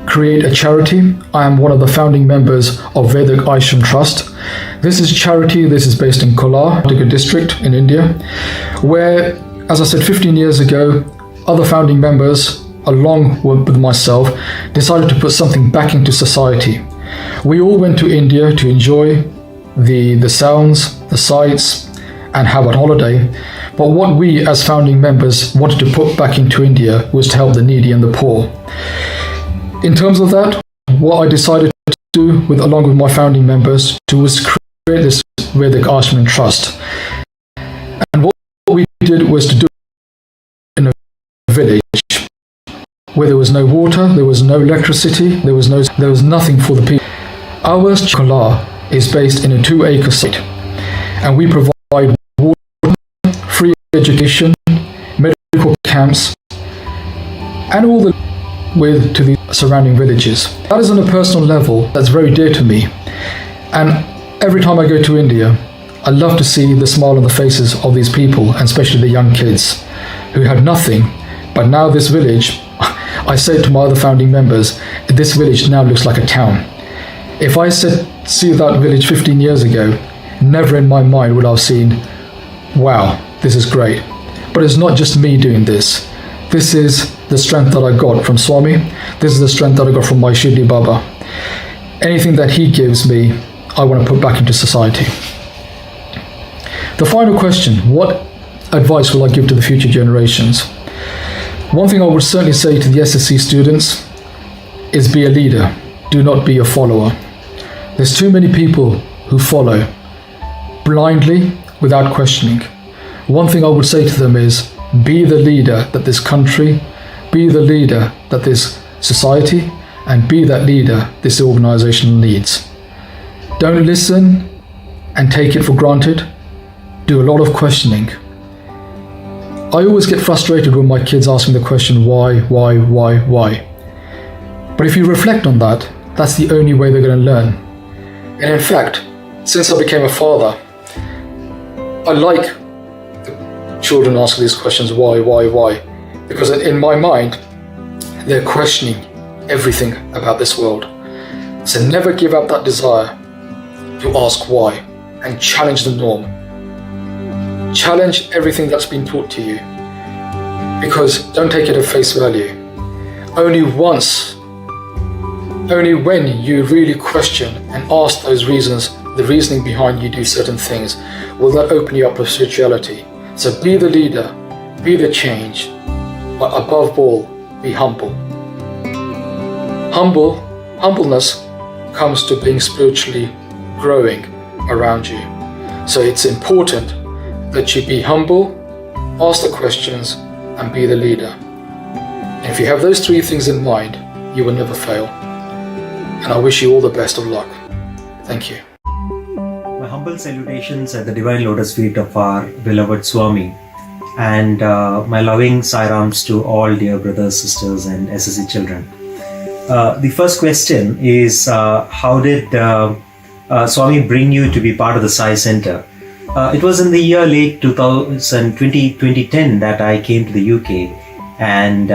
create a charity. I am one of the founding members of Vedic Ashram Trust. This is a charity, this is based in Kolar, district in India, where, as I said, 15 years ago, other founding members, along with myself, decided to put something back into society. We all went to India to enjoy the sounds, the sights, and have a holiday. But what we as founding members wanted to put back into India was to help the needy and the poor. In terms of that, what I decided to do, along with my founding members, was create this Vedic Ashram Trust. And what we did was to do it in a village where there was no water, there was no electricity, there was nothing for the people. Our Kolar is based in a 2-acre site, and we provide water, free education, medical camps, and all the to the surrounding villages. That is on a personal level that's very dear to me. And every time I go to India, I love to see the smile on the faces of these people, and especially the young kids who had nothing. But now this village, I say to my other founding members, this village now looks like a town. If I see that village 15 years ago, never in my mind would I have seen, wow, this is great. But it's not just me doing this. This is the strength that I got from Swami. This is the strength that I got from my Shirdi Baba. Anything that he gives me, I want to put back into society. The final question, what advice will I give to the future generations? One thing I would certainly say to the SSC students is be a leader, do not be a follower. There's too many people who follow blindly without questioning. One thing I would say to them is be the leader that this country, be the leader that this society, and be that leader this organization needs. Don't listen and take it for granted. Do a lot of questioning. I always get frustrated when my kids ask me the question, why? But if you reflect on that, that's the only way they're going to learn. And in fact, since I became a father, I like the children asking these questions, why? Because in my mind, they're questioning everything about this world. So never give up that desire to ask why and challenge the norm. Challenge everything that's been taught to you, because don't take it at face value. Only when you really question and ask those reasons, the reasoning behind you do certain things, will that open you up to spirituality. So be the leader, be the change, but above all, be humble. Humbleness comes to being spiritually growing around you. So it's important that you be humble, ask the questions, and be the leader. And if you have those three things in mind, you will never fail. And I wish you all the best of luck. Thank you. My humble salutations at the Divine Lotus feet of our beloved Swami, and my loving Sairams to all dear brothers, sisters, and SSC children. The first question is, how did Swami bring you to be part of the Sai Center? It was in the year late 2010 that I came to the UK, and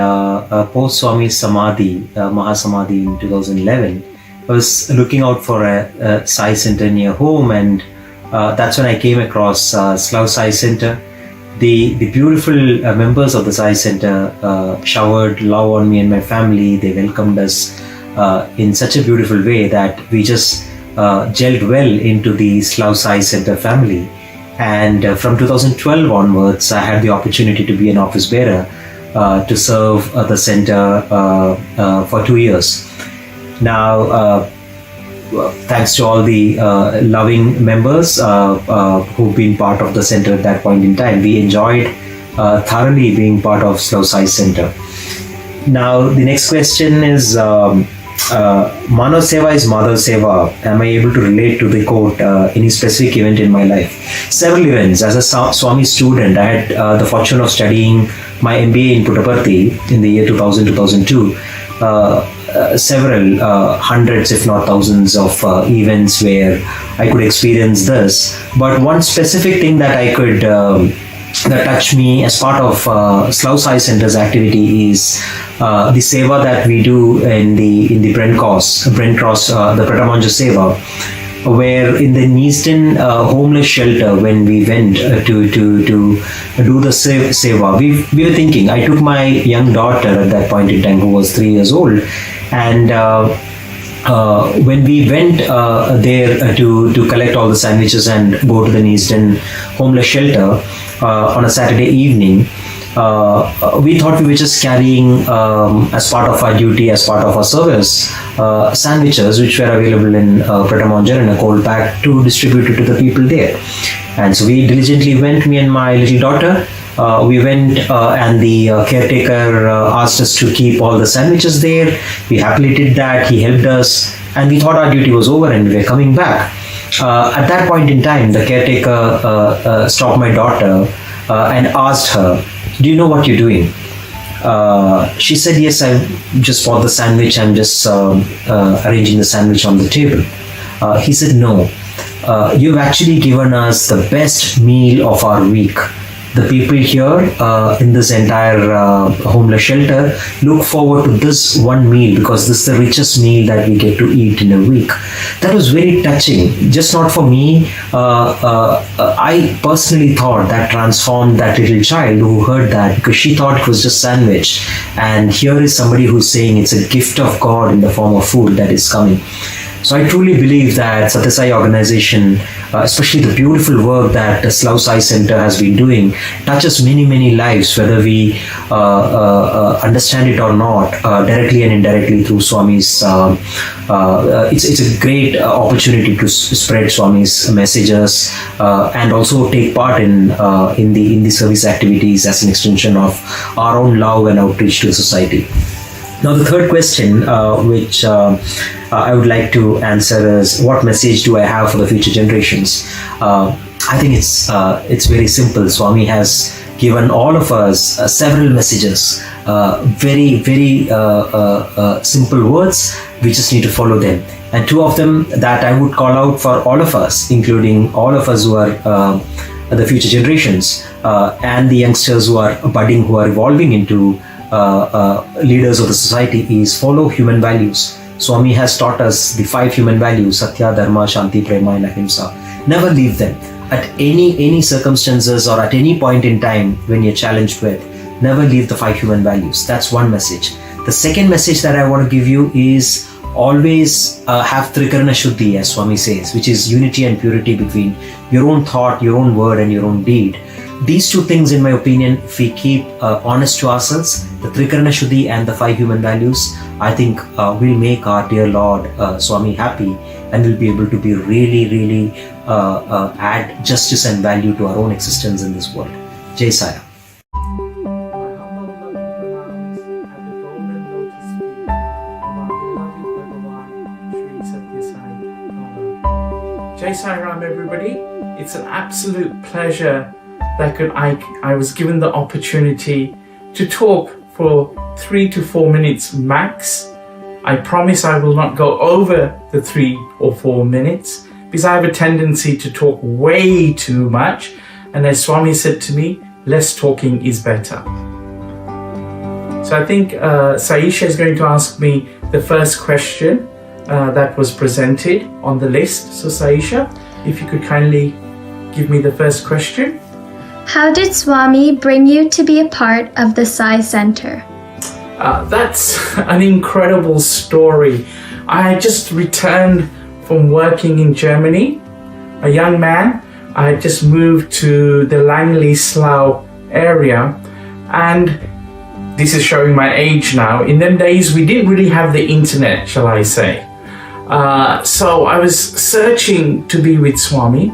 post Swami's Samadhi, Mahasamadhi in 2011, I was looking out for a Sai Center near home, and that's when I came across Slough Sai Center. The beautiful members of the Sai Center showered love on me and my family. They welcomed us in such a beautiful way that we just gelled well into the Slough Sai Center family. And from 2012 onwards, I had the opportunity to be an office bearer to serve the center for 2 years. Now, thanks to all the loving members who've been part of the center at that point in time, we enjoyed thoroughly being part of Slough Sai Center. Now, the next question is, Mano Seva is Madhav Seva. Am I able to relate to the quote, any specific event in my life? Several events. As a Swami student, I had the fortune of studying my MBA in Puttaparthi in the year 2000-2002. Several hundreds, if not thousands, of events where I could experience this. But one specific thing that I could that touched me as part of Slough Sai Center's activity is the seva that we do in the Brent Cross, the Pratamonja Seva, where in the Neasden homeless shelter, when we went to do the seva, we were thinking, I took my young daughter at that point in time, who was 3 years old, and when we went there to collect all the sandwiches and go to the Neasden homeless shelter on a Saturday evening, we thought we were just carrying, as part of our duty, as part of our service, sandwiches which were available in Pratamonja in a cold pack to distribute it to the people there. And so we diligently went, me and my little daughter. We went and the caretaker asked us to keep all the sandwiches there. We happily did that. He helped us, and we thought our duty was over and we were coming back. At that point in time, the caretaker stopped my daughter and asked her, do you know what you're doing? She said, yes, I just bought the sandwich. I'm just arranging the sandwich on the table. He said, no, you've actually given us the best meal of our week. The people here in this entire homeless shelter look forward to this one meal because this is the richest meal that we get to eat in a week. That was very touching, just not for me. I personally thought that transformed that little child who heard that, because she thought it was just sandwich. And here is somebody who's saying it's a gift of God in the form of food that is coming. So I truly believe that Satya Sai organization, especially the beautiful work that the Slough Sai Center has been doing, touches many, many lives, whether we understand it or not, directly and indirectly through Swami's. It's a great opportunity to spread Swami's messages and also take part in the service activities as an extension of our own love and outreach to society. Now, the third question, which I would like to answer is, what message do I have for the future generations? I think it's very simple. Swami has given all of us several messages, very, very simple words. We just need to follow them. And two of them that I would call out for all of us, including all of us who are the future generations and the youngsters who are budding, who are evolving into leaders of the society, is follow human values. Swami has taught us the 5 human values: Satya, Dharma, Shanti, Prema and Ahimsa. Never leave them. At any circumstances or at any point in time when you're challenged with, never leave the 5 human values. That's one message. The second message that I want to give you is always have Trikarana Shuddhi, as Swami says, which is unity and purity between your own thought, your own word and your own deed. These 2 things, in my opinion, if we keep honest to ourselves, the Trikarana Shuddhi and the 5 human values, I think we'll make our dear Lord Swami happy, and we'll be able to be really add justice and value to our own existence in this world. Jai Sai Ram. Jai Sai Ram, everybody. It's an absolute pleasure that I was given the opportunity to talk for 3 to 4 minutes max. I promise I will not go over the 3 or 4 minutes, because I have a tendency to talk way too much. And as Swami said to me, less talking is better. So I think Saisha is going to ask me the first question that was presented on the list. So Saisha, if you could kindly give me the first question. How did Swami bring you to be a part of the Sai Center? That's an incredible story. I had just returned from working in Germany, a young man. I had just moved to the Langley Slough area, and this is showing my age now. In them days, we didn't really have the internet, shall I say. So I was searching to be with Swami.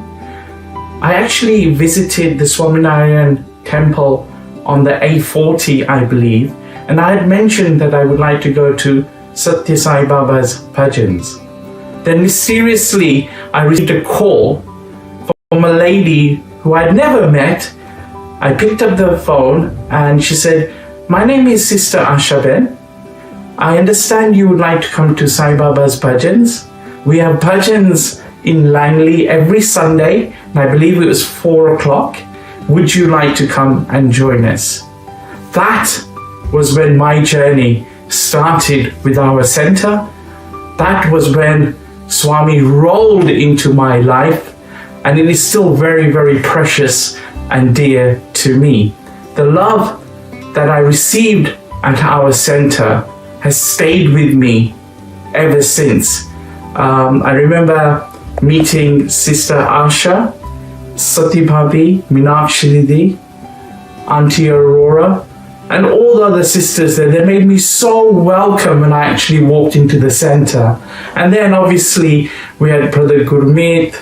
I actually visited the Swaminarayan temple on the A40, I believe, and I had mentioned that I would like to go to Satya Sai Baba's bhajans. Then mysteriously, I received a call from a lady who I'd never met. I picked up the phone and she said, "My name is Sister Ashaben. I understand you would like to come to Sai Baba's bhajans. We have bhajans in Langley every Sunday, and I believe it was 4 o'clock. Would you like to come and join us?" That was when my journey started with our center. That was when Swami rolled into my life, and it is still very, very precious and dear to me. The love that I received at our center has stayed with me ever since. I remember meeting Sister Asha, Sati Bhabi, Meenakshi Didi, Auntie Aurora, and all the other sisters there. They made me so welcome when I actually walked into the center. And then obviously we had Brother Gurmeet,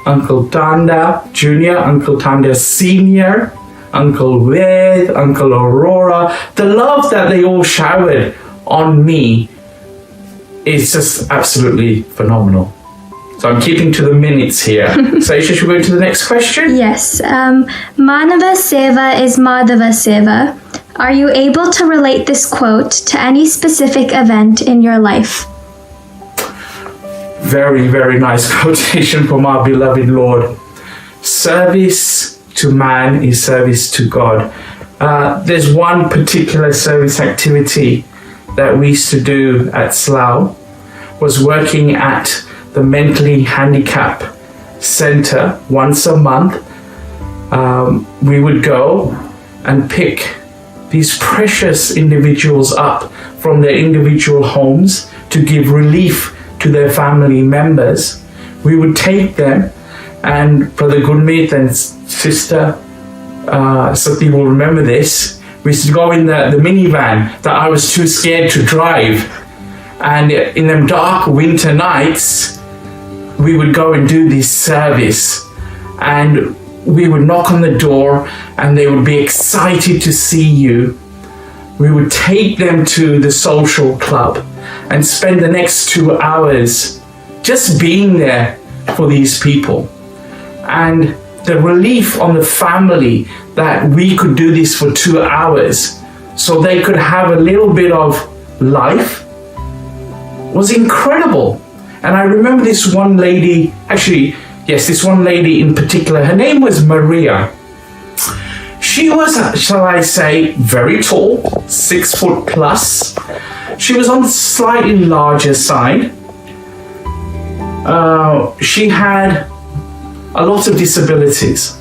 Uncle Tanda Jr., Uncle Tanda Sr., Uncle Ved, Uncle Aurora. The love that they all showered on me is just absolutely phenomenal. So I'm keeping to the minutes here. So should we go to the next question? Yes. Manava Seva is Madhava Seva. Are you able to relate this quote to any specific event in your life? Very, very nice quotation from our beloved Lord. Service to man is service to God. There's one particular service activity that we used to do at Slough, was working at the mentally handicapped center once a month. We would go and pick these precious individuals up from their individual homes to give relief to their family members. We would take them, and Brother Gurmeet and Sister Sati will remember this. We used to go in the minivan that I was too scared to drive, and in them dark winter nights we would go and do this service, and we would knock on the door and they would be excited to see you. We would take them to the social club and spend the next 2 hours just being there for these people. And the relief on the family that we could do this for 2 hours so they could have a little bit of life was incredible. And I remember this one lady, this one lady in particular, her name was Maria. She was, shall I say, very tall, 6 foot plus. She was on the slightly larger side. She had a lot of disabilities,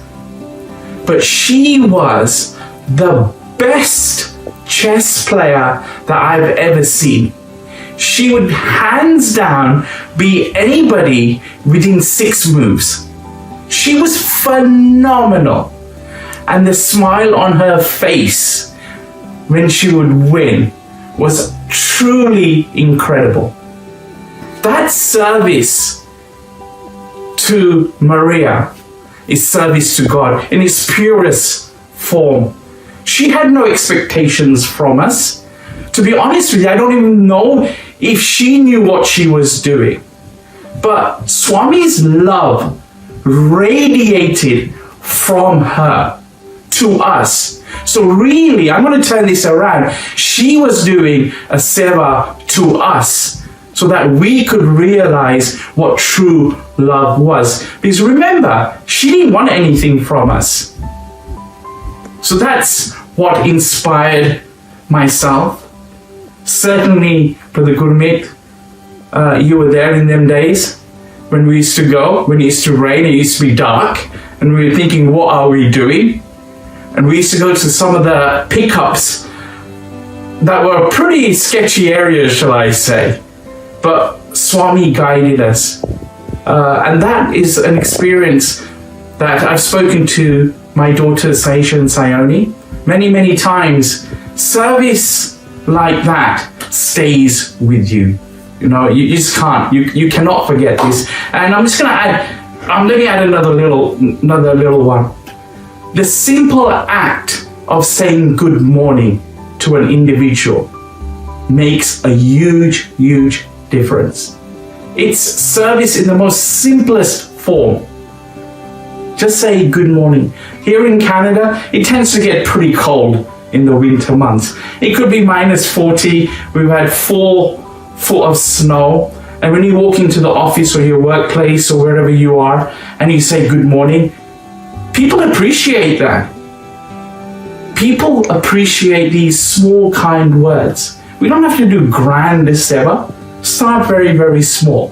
but she was the best chess player that I've ever seen. She would hands down beat anybody within 6 moves. She was phenomenal. And the smile on her face when she would win was truly incredible. That service to Maria is service to God in its purest form. She had no expectations from us. To be honest with you, I don't even know if she knew what she was doing. But Swami's love radiated from her to us. So really, I'm going to turn this around. She was doing a seva to us so that we could realize what true love was. Because remember, she didn't want anything from us. So that's what inspired myself. Certainly, Brother Gurmeet, you were there in them days when we used to go, when it used to rain, it used to be dark, and we were thinking, what are we doing? And we used to go to some of the pickups that were pretty sketchy areas, shall I say. But Swami guided us. And that is an experience that I've spoken to my daughters, Saisha and Sayoni, many, many times. Service like that stays with you. You know, you just can't, you cannot forget this. And I'm just going to add, let me add another little one. The simple act of saying good morning to an individual makes a huge, huge difference. It's service in the most simplest form. Just say good morning. Here in Canada, it tends to get pretty cold in the winter months. It could be -40. We've had 4 foot of snow. And when you walk into the office or your workplace or wherever you are and you say good morning, people appreciate that. People appreciate these small, kind words. We don't have to do grand seva. Start very, very small.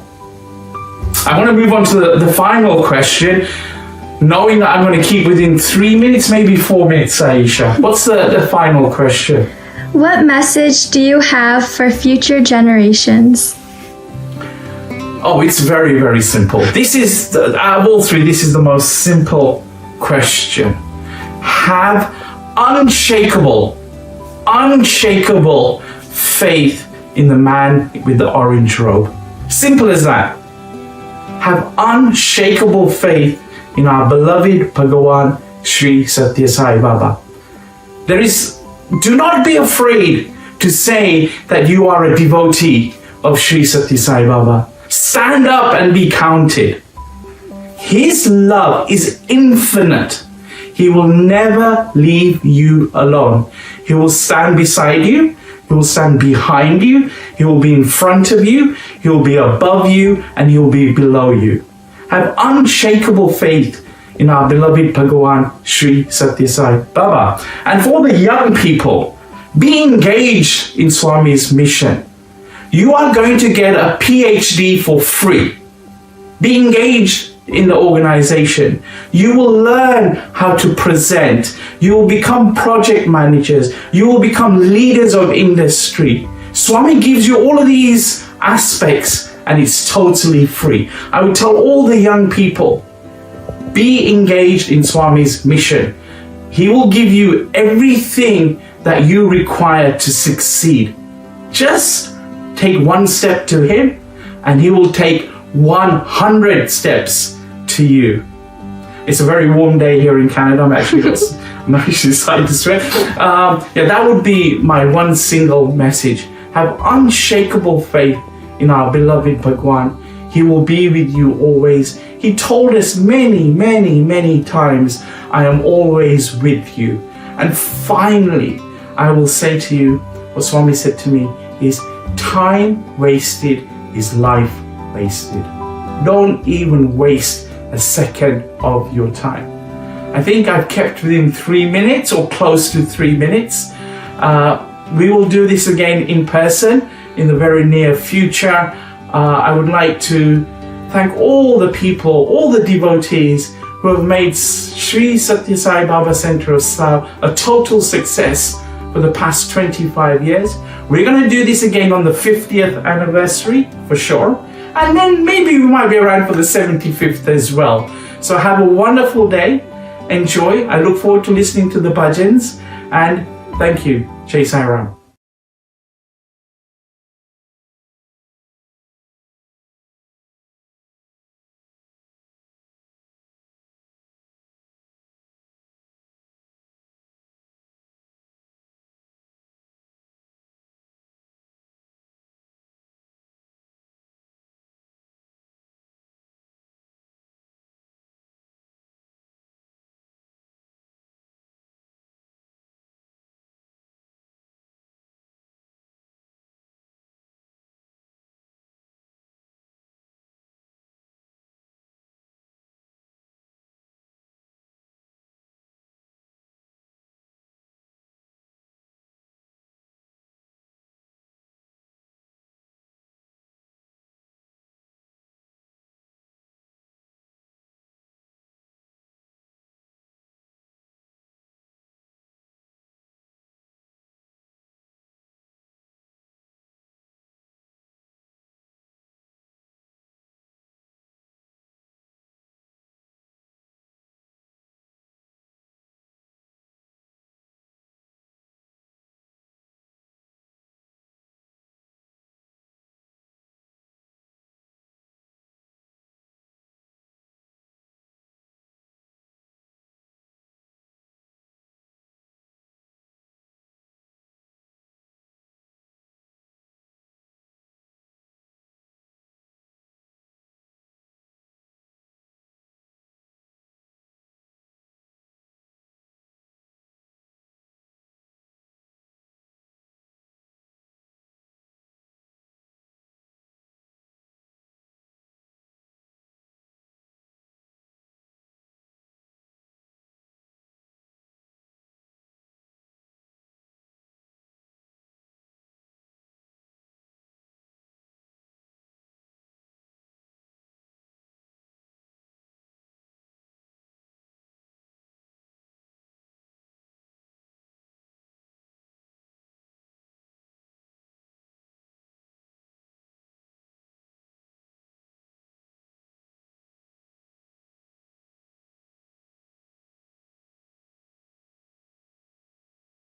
I want to move on to the final question, knowing that I'm going to keep within 3 minutes, maybe 4 minutes, Aisha. What's the final question? What message do you have for future generations? Oh, it's very, very simple. This is, out of all three, this is the most simple question. Have unshakable faith in the man with the orange robe. Simple as that. Have unshakable faith in our beloved Bhagawan Sri Satya Sai Baba. Do not be afraid to say that you are a devotee of Sri Satya Sai Baba. Stand up and be counted. His love is infinite. He will never leave you alone. He will stand beside you. He will stand behind you. He will be in front of you. He will be above you, and he will be below you. Have unshakable faith in our beloved Bhagawan Sri Satya Sai Baba. And for the young people, be engaged in Swami's mission. You are going to get a PhD for free. Be engaged in the organization. You will learn how to present. You will become project managers. You will become leaders of industry. Swami gives you all of these aspects and it's totally free. I would tell all the young people, be engaged in Swami's mission. He will give you everything that you require to succeed. Just take one step to him and he will take 100 steps to you. It's a very warm day here in Canada. I'm actually decided to sweat. That would be my one single message. Have unshakable faith in our beloved Bhagwan. He will be with you always. He told us many, many, many times, I am always with you. And finally, I will say to you, what Swami said to me is, time wasted is life wasted. Don't even waste a second of your time. I think I've kept within 3 minutes or close to 3 minutes. We will do this again in person in the very near future. I would like to thank all the people, all the devotees who have made Sri Satya Sai Baba Center of Slough a total success for the past 25 years. We're going to do this again on the 50th anniversary for sure. And then maybe we might be around for the 75th as well. So have a wonderful day. Enjoy. I look forward to listening to the bhajans. And thank you. Jai Sai Ram.